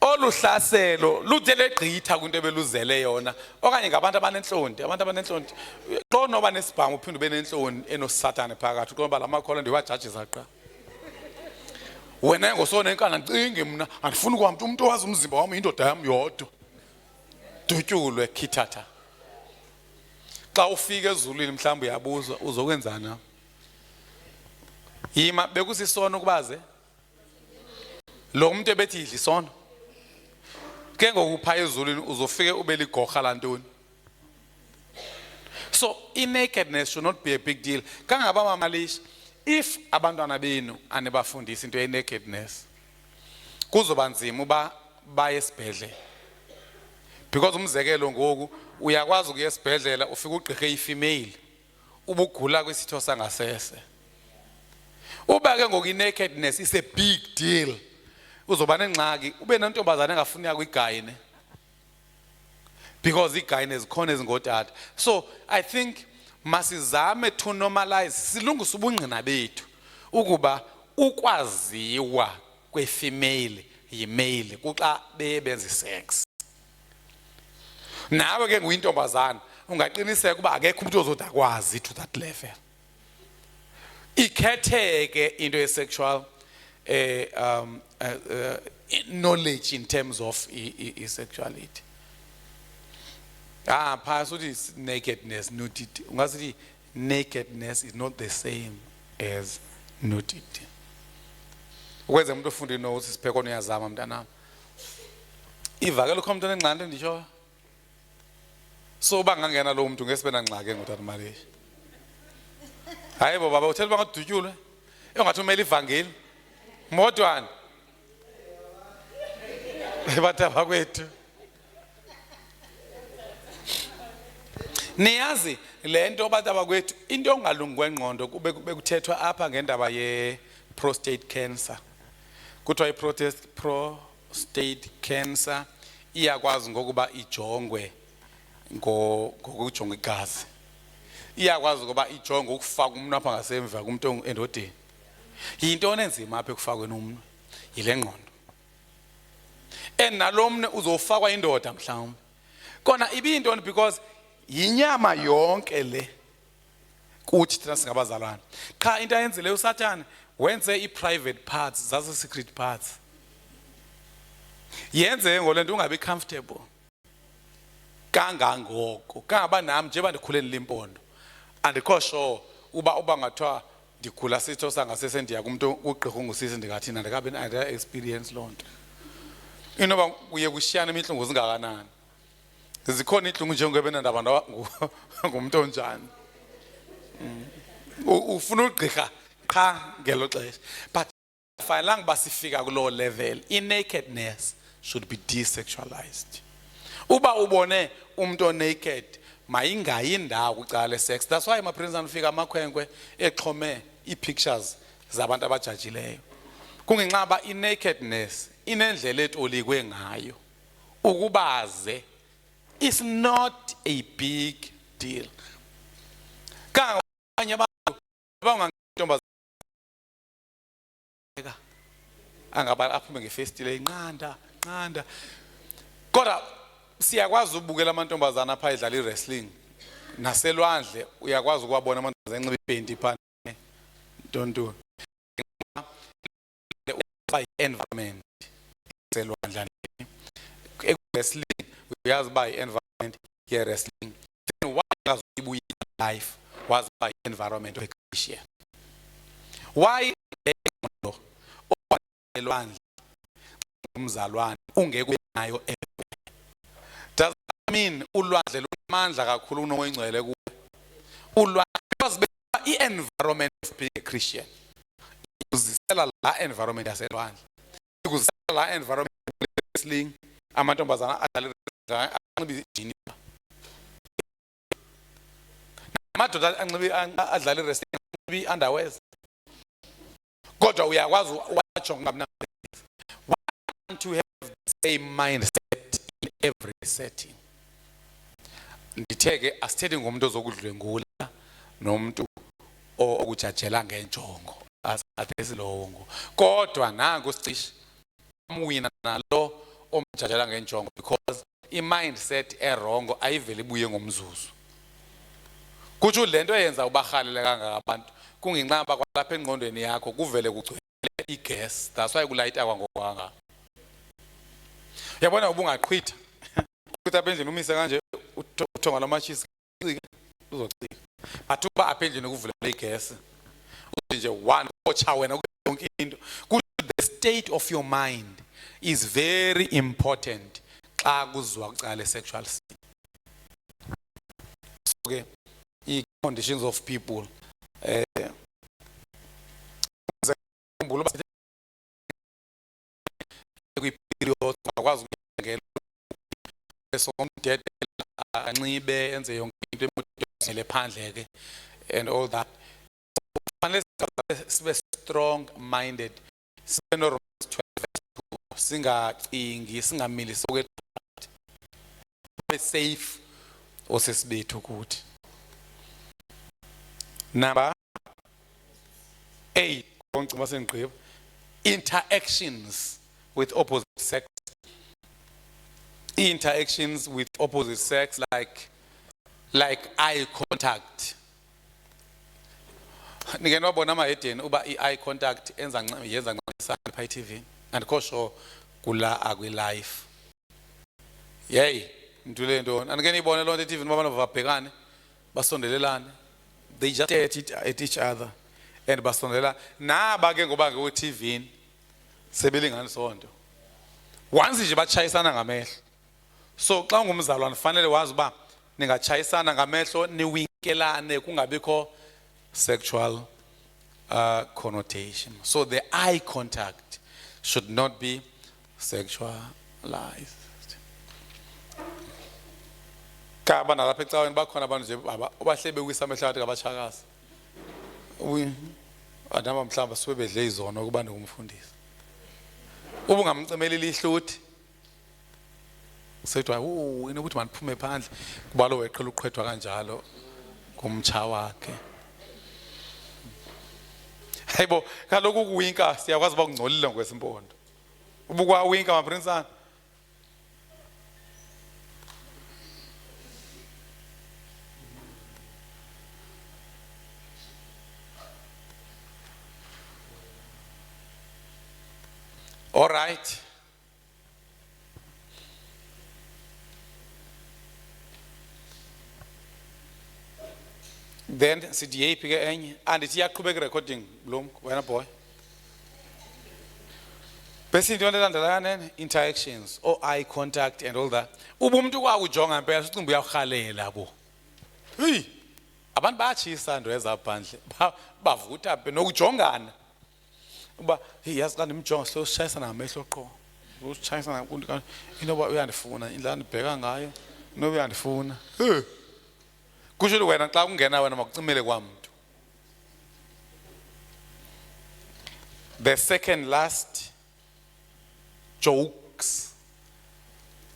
Oluhlaselo ludele gqitha kwinto ebeluzele yona okanye ngabantu abanenhlonti xa noba nesibhamu uphinde ube nenhloni enosatane phakathi ngoba lamakhola ndiwajajisa qa. Wena ngosona enkana ncinge mna andifuni kwamntu umuntu owazi umzimba wami indoda yami yodwa. Dutyulwe khithatha. Xa ufika ezulwini mhlawumbe uyabuzwa uzokwenzana. Yima bekusisono kubaze. Lo muntu ebethi idli isono. Ke ngokupha ezulwini uzofike ube ligorha lantoni. So in nakedness should not be a big deal. Kangaba mamalish if abantwana benu anebafundisa into ye nakedness kuzoba nzima uba baye esibhedlela. Because umzekelo ngoku uyakwazi ukuya esibhedlela ufike ugqirhe ifemale ubugula kwesitho sangasese. Uba ke ngoku nakedness is a big deal. Uzoba nengxaki ube nentombazana engafuni yakuyigayine. Because igayine zikhona ezingotata. So I think masizame to normalize silungisa ubungqina bethu ukuba ukwaziwa kwefemale yimale kuxa beyenza sex. nawe ke nguyintombazana ungaqiniseka ukuba akekho umuntu ozodakwazi to that level. Ikhetheke into ye-sexual knowledge in terms of sexuality. Phaya uthi nakedness, nudity. Ungasithi nakedness is not the same as nudity. Ukwenza umuntu ofunde notes sipheko uyazama mntanami. Ivakele ukho umntwana enqande ndisho. So bangangena lo muntu ngesibena nxake ngotata Malisha. Hayibo baba uthela bangadutyulwe. Engathi umele ivangeli. Modwana. Bataba kwethu. Niyazi lento bataba kwethu into ongalungi kwengqondo kube kuthethwa apha ngendaba ye prostate cancer. Kuthiwa prostate cancer iyakwazi ngokuba ijongwe ngokujonga igazi. Iyakwazi ukuba ijonge ukufaka umuntu apha ngasemva kumuntu endodeni. Yinto enzima apha ekufakweni umuntu yile ngqondo. Nalomne uzofakwa indoda mhlawumbe. Kona ibiyintoni because yinyama yonke le kuthi thina singabazalwane. Cha into ayenzile uSathane wenze i-private parts zase secret parts. Yenze ngolento ungabe comfortable. Kangangoko kangaba nami njengoba ndikhule eLimpondo andikho sure uba ngathiwa ndikhula sitho sangasese ndiya kumuntu ugqirha ungusisi ndingathina ndikabe na experience lonto inoba uye kushiyana iminhlungu zingakanani zikhona inhlungu njengoba nendaba ngumuntu onjani ufuna ugqirha qha ngelo xesha but fanelanga basifika kulo level i-nakedness should be desexualized. Uba ubone umuntu naked mayingayi indawo kucala sex. That's why amaprince anifika amakhwenkwe exhome i-pictures zabantu abajajileyo. Kungenxaba i-nakedness inendlela etolikwe ngayo. Ukubaze is not a big deal. Kangabanye abantu bangantomba angaba aphume ngefestile inqanda kodwa siyakwazi ukubukela amantombazana apha edlala i-wrestling naselwandle uyakwazi ukuwabona amantombazana enxibe ipendi phane ntonto environment selwandle wrestling uyazi by environment ye wrestling then why ngazibuya life was by environment of Christian why elwandle umzalwane ungeke nayo does that mean ulwandle lunamandla kakhulu unongcwele kuwe ulwandle because i-environment of being a Christian uzisela la environment yaselwandle uzisela la environment wrestling amantombazana adlala anxibe ijinipa amadoda anxibe adlala wrestling anxibe underwears kodwa uyakwazi wajonga mna want to have the same mindset in every setting. Nditheke asithethi ngomuntu ozokudlwengula nomuntu okujajela ngenjongo athesilongo kodwa nangu sicishe amwina nalo omjajela ngenjongo because i-mindset erongo ayivele ibuye ngomzuzu. Kuthi lento eyenza ubahalele kangaka abantu kungenxaba kwalapha engqondweni yakho kuvele kugcwele igas. That's why kulayita kwangokanga. Yabona ubungaqhitha ukuthi apha endlini umise kanje uthonga lamachisi uzocika but uba apha endlini kuvule igas nje one ocha wena yonke into. The state of your mind is very important xa kuzwa kucala sexual sin. Okay, i-conditions of people period akwazi ukungena somdede anxibe enze yonke into emotele phandle ke and all that. Fanele sibe strong minded sibe no Romans 12 singacingi singamili sokwethu be safe osesibethu ukuthi. Number 8 ngicuma sengiqheba interactions with opposite sex. interactions with opposite sex like eye contact. Nike nobona amahedeni uba eye contact yenza ncancisana pha TV andikho sure kula akwi life. Yey ntule ntoni andike niyibone loo nto TV noba abantu babhekane basondelelane, they just stare at each other and basondelelana naba ke ngoba ku TV sebelingani sonto once nje batshayisana ngamehlo. So xa ungumzalwane fanele wazi uba ningatshayisana ngamehlo niwinkelane kungabikho sexual connotation. So the eye contact should not be sexualized. Kaba nalapha ecaweni bakhona abantu nje abahlebe kwisamehlo athi kabachakazi. Adama mhlamba sibe bedle izono kuba ngumfundisi. Ubungamcemeli lihluthi sethu inokuthi maniphume phandle kuba lo weqela uqhwethwa kanjalo kumtsha wakhe. Hayibo kaloku ukuwinka siyakwazi uba kungcolile ngokwesimpondo. Ubukwawinka maprinsana. All right. Then CDA pick enye and it's here Quebec recording bloom when a boy. Basically underline interactions or eye contact and all that. Ubumntu kwakujonga impela sicimba uyarhalela bo. Hey. Abantu bayachisa ndo ezaphandle bavutha phe nokujongana. Uba hey yazi xa ndimjonga so shayisana ngamehlo qho. Ushayisana ngakunti kanti inoba uyandifuna indlela ndibheka ngayo inoba uyandifuna. Kusho wena xa ungena wena makucimele kwamuntu. The second last jokes.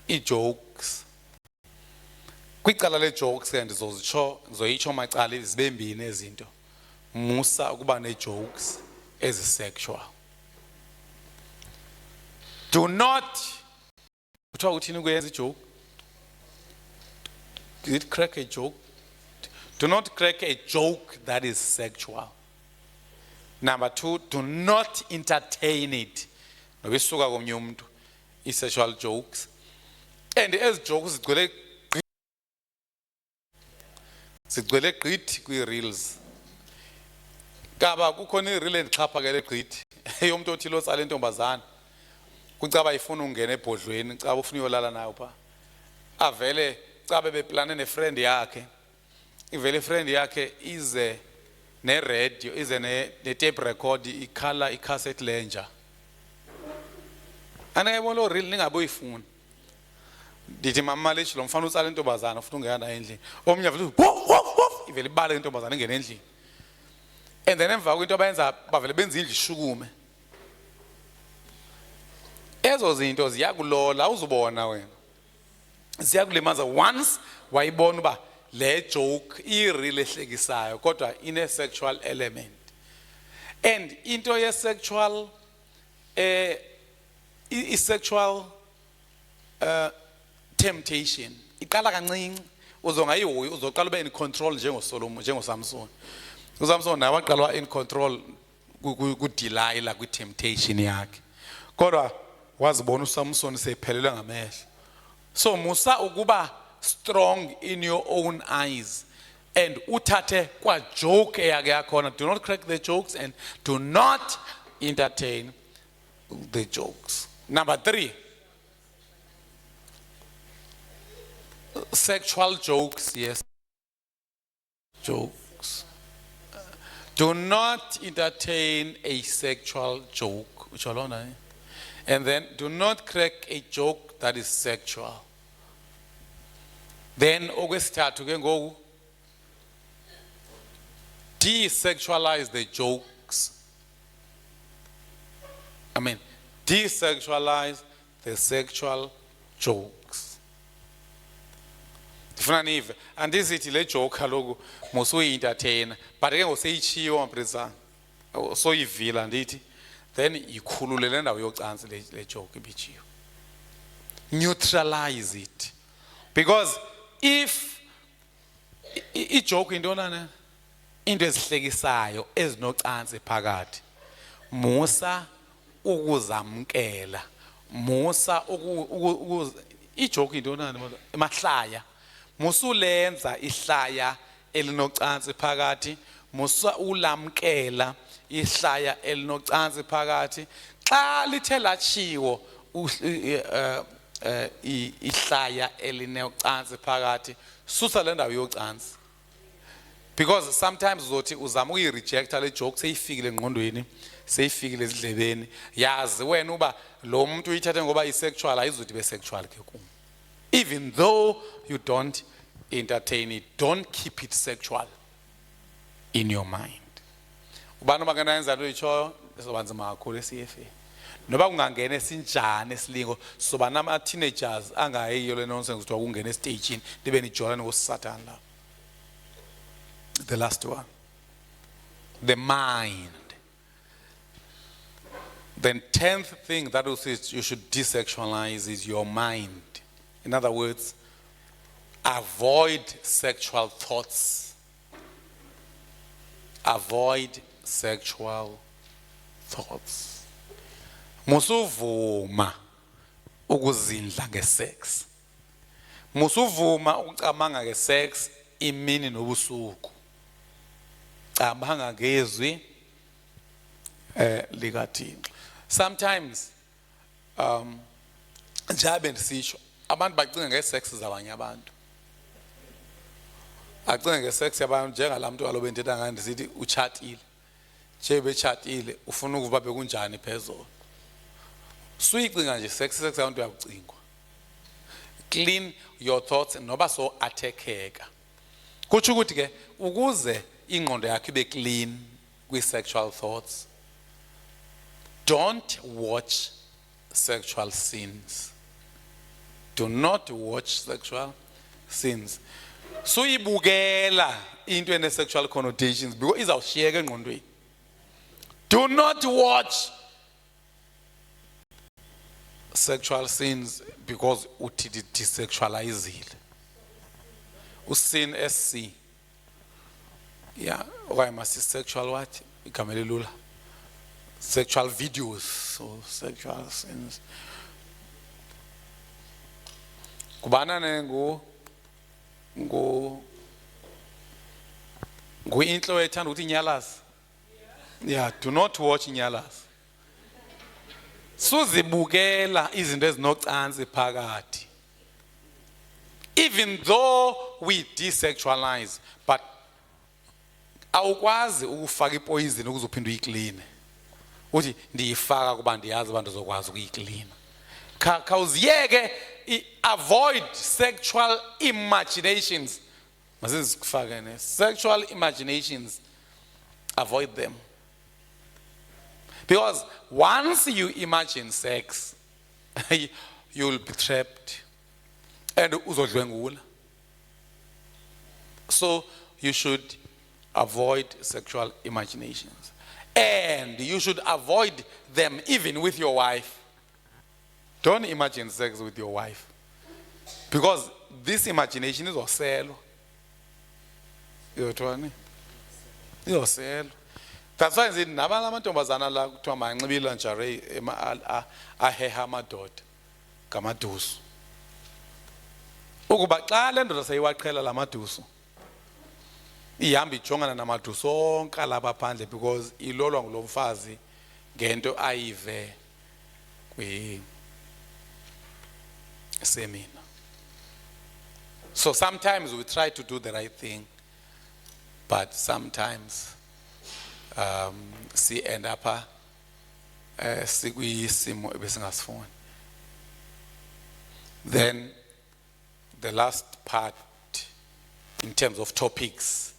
I-jokes. Kwicala le-jokes ke ndizoyitsho macala zibe mbini ezinto. Musa ukuba ne-jokes ezi-sexual. Do not kuthiwa uthini ukuyenza i-joke? Did it crack a joke? Do not crack a joke that is sexual. Number 2, do not entertain it. Nobisuka komnye umuntu i-sexual jokes. And as jokes zigcwele gqithi kwi-reels. Kaba kukhona i-reel endixhaphakele gqithi eyomntu othile otsala intombazana. Kucaba ifuna ungena ebhodlweni, caba ufuna uyolala nayo pha. Avele caba beplane ne-friend yakhe. Ivele friend yakhe ize ne-radio, ize ne-tape record, ikhala i-cassette ledger. Anayibona lo reel ningaboyifuna. Ndithi mama leshi lo mfana utsala intombazana ufuna ungena nayo endlini. Omnye vele ivele ibale intombazana ingena endlini. And then emva kwento abayenza bavele benza indlu ishukume. Ezo zinto ziyakulola uzubona wena. Ziyakulimaza once wayibona uba le joke i-real ehlekisayo kodwa ine sexual element. And into ye sexual i-sexual temptation iqala kancinci uzongayihoyi uzoqala ube in control njengoSamson. uSamson naye waqala in control ku-Delilah kwi-temptation yakhe kodwa wazibona uSamson sephelelwe ngamehlo. So musa ukuba strong in your own eyes and uthathe kwa joke eyake yakhona. Do not crack the jokes and do not entertain the jokes. Number 3, sexual jokes. Yes, jokes. Do not entertain a sexual joke, and then do not crack a joke that is sexual. Then okwesithathu ke ngoku desexualize the jokes. Desexualize the sexual jokes. Ndifuna nive andisithi le joke kaloku musuyi-entertaina but ke ngoseyichiyo maprisa soyivila ndithi then ikhulule le ndawo yocansi le joke ibichiyo. neutralize it. Because if ijoke intona na into ezihlekisayo ezinocansi phakathi, musa ukuzamkela, musa ijoke intona na emahlaya, musulenza ihlaya elinocansi phakathi, musa ulamkela ihlaya elinocansi phakathi. Xa lithe lachiwo ihlaya elinocansi phakathi, susa le ndawo yocansi. Because sometimes uzothi uzama ukuyirejecta le joke seyifikile engqondweni, seyifikile ezidlebeni, yazi wena uba lo muntu uyithathe ngoba isexual ayizuthi be sexual ke kum. Even though you don't entertain it, don't keep it sexual in your mind. Ubani bangenayenza into itshoyo esobanzima kakhulu esiyefe. Noba kungangena esinjani esilingo soba nama teenagers angayiyo le nonsense kuthiwa kungena estagini libe nijolana ngosatan la. The last one, the mind. The 10th thing that you should desexualize is your mind. In other words, avoid sexual thoughts. Avoid sexual thoughts. Musuvuma ukuzindla ngesex. Musuvuma ukucabanga ngesex imini nobusuku. Cabanga ngezwi likaThixo. Sometimes njabe ndisisho abantu bacinga ngesex zabanye abantu. Acinga ngesex yabantu njengalamuntu alobe ndithetha ngayo ndisithi utshatile. Nje bechatile ufuna ukuba bekunjani phezulu. Suyicinga nje sex abantu uyakucingwa. Clean your thoughts noba so athekeka. Kutsho ukuthi ke ukuze ingqondo yakho ibe clean kwi sexual thoughts, don't watch sexual sins. Do not watch sexual sins. Suyibukela into ene sexual connotations because izawushiyeka engqondweni. Do not watch sexual sins because uthi desexualizile. Usin SC. Yeah, why must sexual what? Ikamele lula. Sexual videos or sexual sins. Kubana nengo intlo ethanda ukuthi inyalazi. Yeah, do not watch inyalazi. Suzibukela izinto ezinocansi phakathi. Even though we desexualize, but awukwazi ukufaka ipoison ukuzophinda uyiclean. Uthi ndiyifaka kuba ndiyazi abantu zokwazi ukuyiclean. Khawuziyeke avoid sexual imaginations. Masizifake ne sexual imaginations, avoid them. Because once you imagine sex, you'll be trapped and uzodlwengula. So you should avoid sexual imaginations. And you should avoid them even with your wife. Don't imagine sex with your wife. Because this imagination is oselo. Yoselo. That's why ngithi nabanye amantombazana la kuthiwa manxibe lingerie aheha amadoda ngamadusu. Ukuba xa le ndoda seyiwaqhela la madusu ihamba ijongana namadusu onke lapha phandle because ilolwa ngulo mfazi ngento ayive kwi seminar. So sometimes we try to do the right thing, but sometimes see end up sikwisimo ebesingasifuni. Then the last part in terms of topics,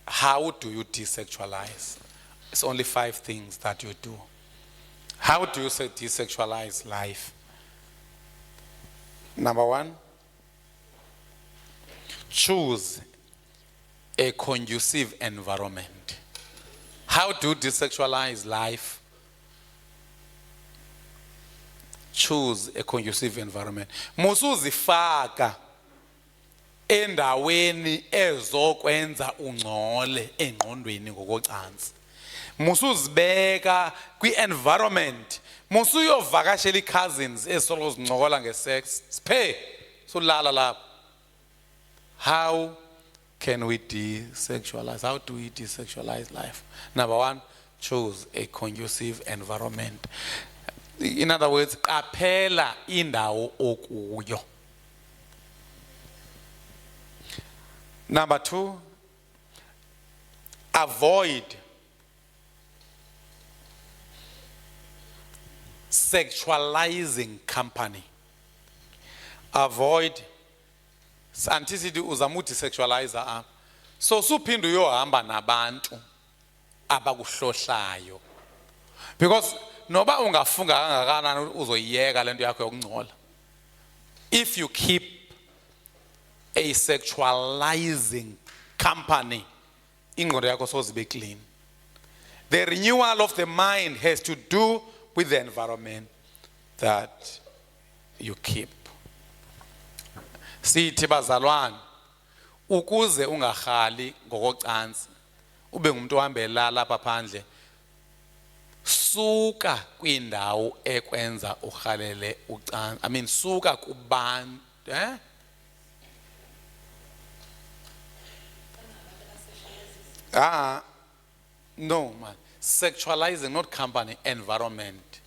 how do you desexualize? It's only 5 things that you do. How do you desexualize life? Number 1, choose a conducive environment. How to desexualize life? choose a conducive environment. Musuzifaka endaweni ezokwenza ungcole engqondweni ngokocansi. Musuzibeka kwi-environment. Musuyovakashela i-cousins esolo zincokola nge-sex. Siphe sulala lapho. How can we desexualize? How do we desexualize life? Number one, choose a conducive environment. In other words, qaphela indawo okuyo. Number two, avoid sexualizing company. Avoid antisity uzamuthi sexualizer up. So suphinda uyohamba nabantu abakuhlohlayo. Because noba ungafunga kangakanani uzoyiyeka lento yakho yokungcola. If you keep a sexualizing company, ingqondo yakho sozibe clean. The renewal of the mind has to do with the environment that you keep. Sithi bazalwane, ukuze ungahali ngokocansi, ube ngumuntu ohambela lapha phandle, suka kwindawo ekwenza uhalele ucansi. Suka kubantu, no man. Sexualizing, not company, environment.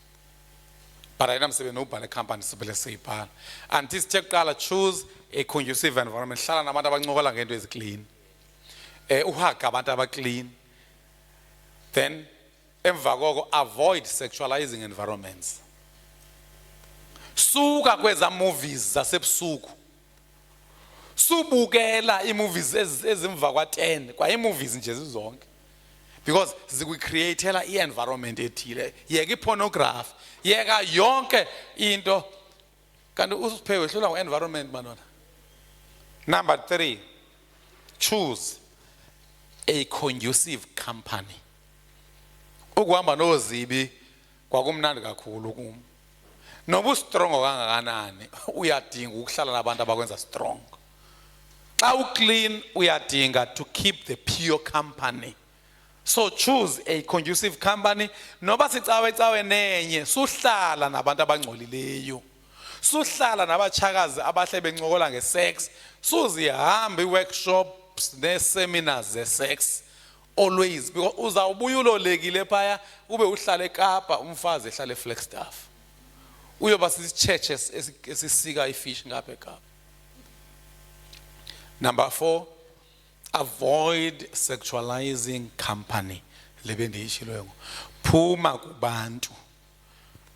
But I don't say no but a company sibele seyibhala. Until sithekqala choose a conducive environment. Hlala nabantu abancokola ngento eziclean. Uhaga abantu abaclean. Then emva koko avoid sexualizing environments. Suka kweza movies zasebusuku. Subukela imovies ezimva kwa10 kwa imovies nje zizonke. Because zikwi-createla i-environment ethile. Yeka i-pornography, yeka yonke into. Kanti usiphewe hlula ngo-environment manona. Number 3, choose a conducive company. Ukuhamba nozibi kwakumnandi kakhulu kum. Nobu strong kangakanani uyadinga ukuhlala nabantu abakwenza strong. Xa uclean uyadinga to keep the pure company. So choose a conducive company. Noba sicawe nenye suhlala nabantu abangcolileyo. Suhlala nabachakazi abahle bencokola ngesex. Suzihambe workshops ne-seminars ze-sex. Always, because uzawubuya ulolekile phaya ube uhlale eKapa umfazi ehlale eFlagstaff. Uyoba sisicheche esisika ifish ngapha eKapa. Number 4, avoid sexualizing company. Lebe ndiyishilo phuma kubantu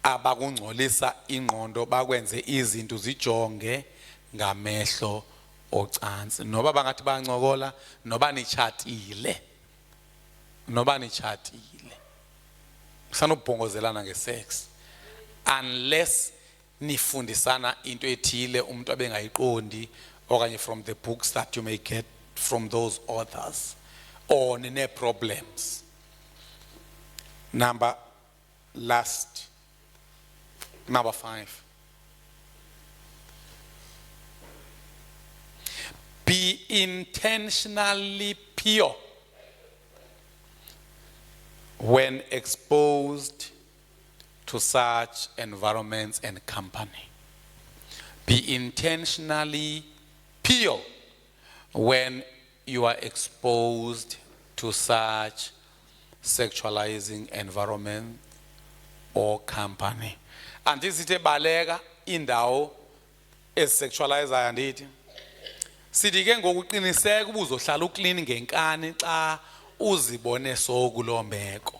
abakungcolisa ingqondo bakwenze izinto zijonge ngamehlo ocansi. Noba bangathi bancokola, noba nichatile. Noba nichatile. Sanubhongozelana ngesex. Unless nifundisana into ethile umuntu abengayiqondi okanye from the books that you may get from those authors, or nine problems. Number 5. Be intentionally pure when exposed to such environments and company. Be intentionally pure when you are exposed to such sexualizing environment or company. And this is a balega indawo ezisexualizayo ndithi. Sithi ke ngokuqiniseka ubuzohlala uclean ngenkani xa uzibone sokulombeko.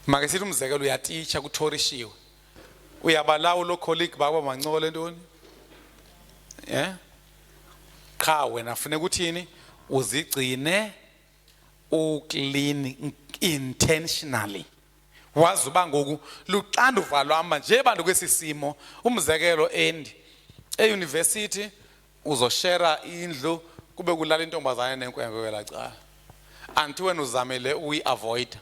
Make sithi umzekelo uyaticha kuthorishiwe. Uyabalawo lo colleague baba mancole ntoni? Cha wena ufune ukuthini uzigcine uclean intentionally. Wazuba ngoku luxanduva lwama nje bantu kwesisimo umzekelo e-university uzoshare indlu kube kulala intombazane nenkwenkwe kwela cala. Anti wena uzamele uyiavoid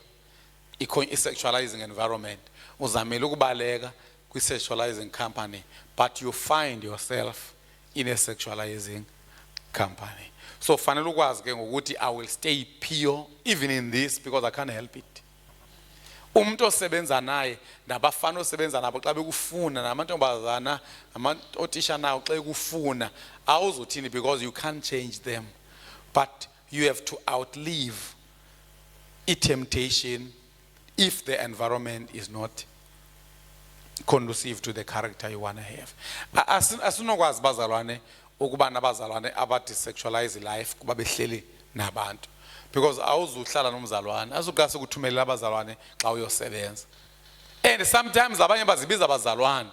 i-sexualizing environment uzamele ukubaleka kwi-sexualizing company, but you find yourself in a sexualizing company. So fanele ukwazi ke ngokuthi I will stay pure even in this because I can't help it. Umuntu osebenza naye nabafana osebenza nabo xa bekufuna namantombazana otisha nawo xa bekufuna awuzothini because you can't change them, but you have to outlive temptation if the environment is not conducive to the character you want to have. Asinokwazi bazalwane ukuba nabazalwane abadesexualize life kuba behleli nabantu, because awuzuhlala nomzalwane azukase ukuthumelela abazalwane xa uyosebenza. And sometimes abanye bazibiza abazalwane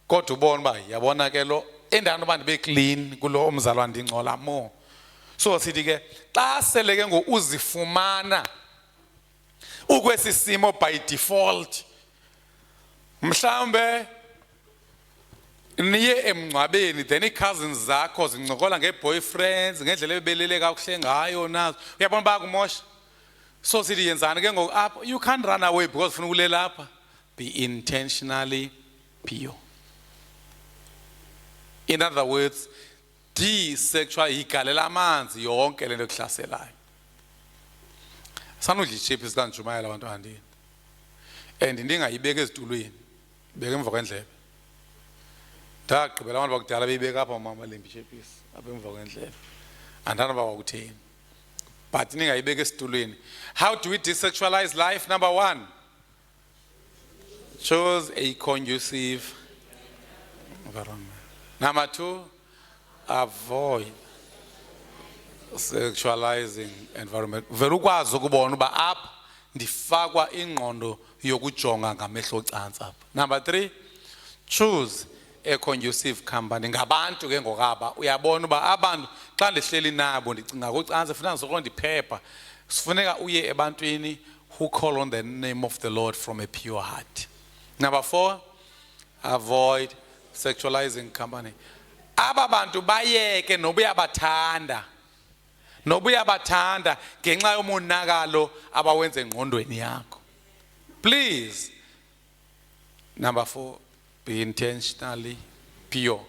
kodwa ubona uba yabona ke lo endana uba ndibe clean kulo umzalwane ndingcola more. So sithi ke xa sele ke uzifumana ukwesisimo by default, mhlambe niye emngcwabeni then i-cousins zakho zincokola nge-boyfriends ngendlela ebelele kakuhle ngayo nazo, uyabona bayakumosha. So sithi yenzani ke ngoku apha? You can't run away because ufuna ukulela apha. Be intentionally pure. In other words, desexual igalela amanzi yonke lento ekuhlaselayo. Sanudla ichips zikaNjumayela abantwana ndini. And ndingayibeka ezitulweni, ibeke emva kwendlebe. Ndagqibela abantu bakudala beyibeka apha mama lembi chips apha emva kwendlebe. Andana bawakutheni. But ningayibeka esitulweni. How do we desexualize life? Number 1, choose a conducive environment. Number 2, avoid sexualizing environment. Vele ukwazi ukubona uba apha ndifakwa ingqondo yokujonga ngamehlo ocansi apha. Number 3, choose a conducive company. Ngabantu ke ngokaba uyabona uba abantu xa ndihleli nabo ndicinga kucansi funeka soko ndiphepha. Sifuneka uye ebantwini who call on the name of the Lord from a pure heart. Number 4, avoid sexualizing company. Aba bantu bayeke nobuyabathanda ngenxa yomonakalo abawenza engqondweni yakho. Please. Number 4, be intentionally pure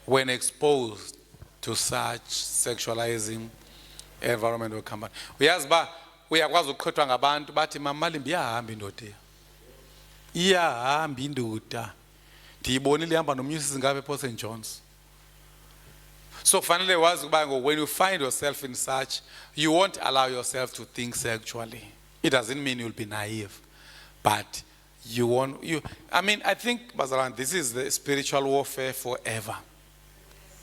when exposed to such sexualizing environment or company. Uyazi ba uyakwazi ukuqhethwa ngabantu bathi mama Malimbi iyahamba indoda. Iyahamba indoda. Ndiyibonile ihamba nomyusisi ngabe ePort St. John's. So finally was when you find yourself in such, you won't allow yourself to think sexually. It doesn't mean you'll be naive, but I think, Bazalan, this is the spiritual warfare forever.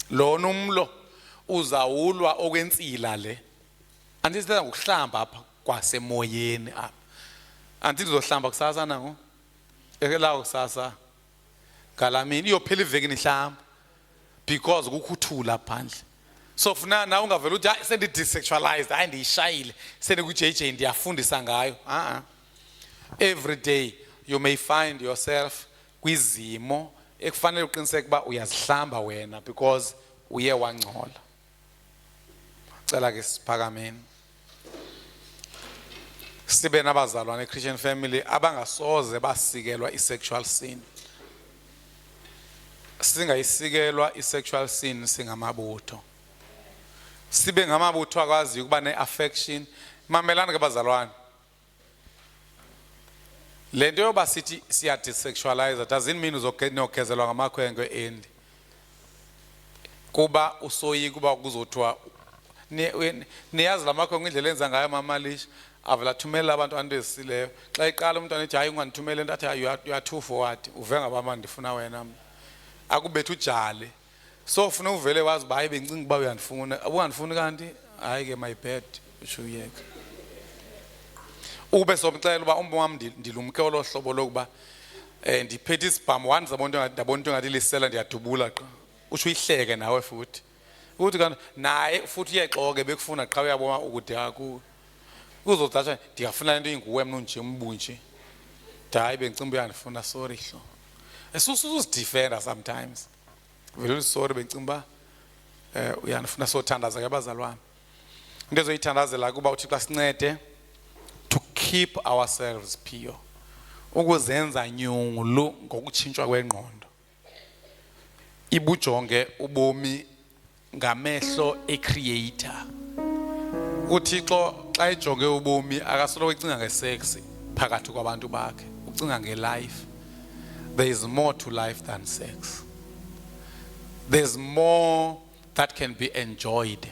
Lo numlo uzawulwa okwensila le. Andisithetha ngokuhlamba apha kwasemoyeni apha. Andizohlamba kusasa nango. Ekelawo kusasa. Galamini iyophela iveki nihlamba. Because kukuthula phandle. So funa na ungavela uthi hayi sendidesexualized, hayi ndiyishayile, sendikuJJ ndiyafundisa ngayo. Every day you may find yourself kwizimo ekufanele uqiniseke uba uyazihlamba wena because uye wangcola. Cela ke siphakameni. Sibe nabazalwane Christian family abangasoze basikelwa i-sexual sin. Singayisikelwa i-sexual sin singamabutho. Sibe ngamabutho akwazi ukuba ne-affection. Mamelana ke bazalwane. Le nto yoba sithi siya-desexualize doesn't mean uzogezelwa ngamakhwenkwe endi. Kuba usoyika kuba kuzothiwa niyazi la makhwenkwe indlela enza ngayo mama Lisha avela thumela abantu andesileyo. Xa iqala umntwana ethi hayi ungandithumele nto athi you are too forward. Uve ngabama ndifuna wena. Akubethu ujale. So ufuna uvele wazi ba hayi bencinga uba uyandifuna. Ungandifuni kanti hayi ke my bad usho uyeka. Ube somxela uba umbo wami ndilumke olo hlobo lokuba ndiphethe isibhamu one zabona into ngathi lisela ndiyadubula qha. Usho uyihleke nawe futhi. Uthi kanti naye futhi uyexoke bekufuna qha uyabona ukuthi haku. Uzozatsha ndiyafuna into inguwe mna nje umbunje. Hayi bengicimba uyandifuna sorry hlo. Defender sometimes. Vele sorry bengicimba uyandifuna sothandaza ke abazalwane. Into ezoyithandazela kuba uThixo asincede to keep ourselves pure, ukuzenza nyulu ngokutshintshwa kwengqondo, ibujonge ubomi ngamehlo eCreator. uThixo xa ejonge ubomi akasoloko ecinga ngesex phakathi kwabantu bakhe, ucinga ngelife. There is more to life than sex. There's more that can be enjoyed.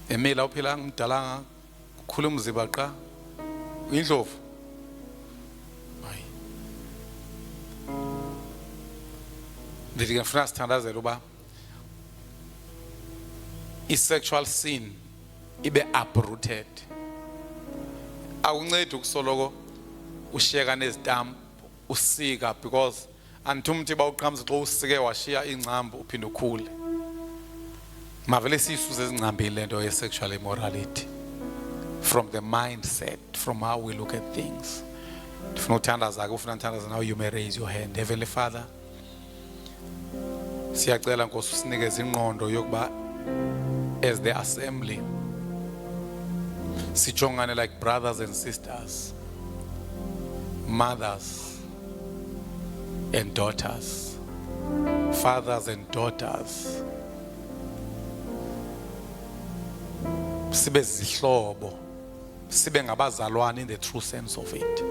Emila uphila ngidala kukhula umziba qa indlovu. Hayi. Ndithi ngifuna sithandazela uba i-sexual sin ibe uprooted. Akuncedi ukusoloko ushiyeka nezitampu usika, because antumthi bawuqhamza xa usike washiya ingcambu uphinde ukhule. Mavele sisuze ezingcambini lento ye-sexual immorality from the mindset, from how we look at things. Ndifuna uthandaza ke, ufuna uthandaza now, you may raise your hand. Heavenly Father, siyacela Nkosi usinikeze ingqondo yokuba as the assembly sijongane like brothers and sisters, mothers and daughters, fathers and daughters, sibe zihlobo, sibe ngabazalwane in the true sense of it.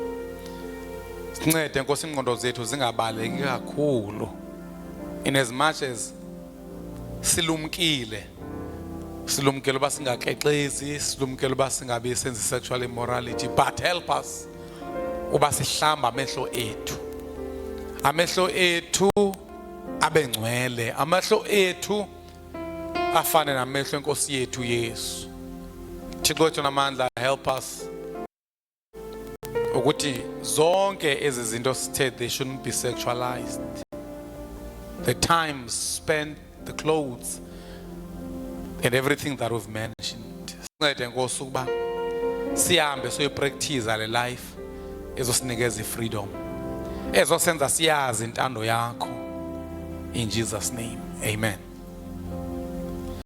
Sincede Nkosi ingqondo zethu zingabaleki kakhulu, in as much as silumkile uba singaxexezi, silumkile uba singabi senze sexual immorality, but help us uba sihlamba amehlo ethu abe ngcwele, amehlo ethu afane namehlo enkosi yethu Yesu. Thixo wethu namandla, help us ukuthi zonke ezi zinto sithe they shouldn't be sexualized. The time spent, the clothes, and everything that we've mentioned. Sincede Nkosi ukuba sihambe soyipractice le life ezosinikeza freedom, ezosenza siyazi intando yakho. In Jesus' name, amen.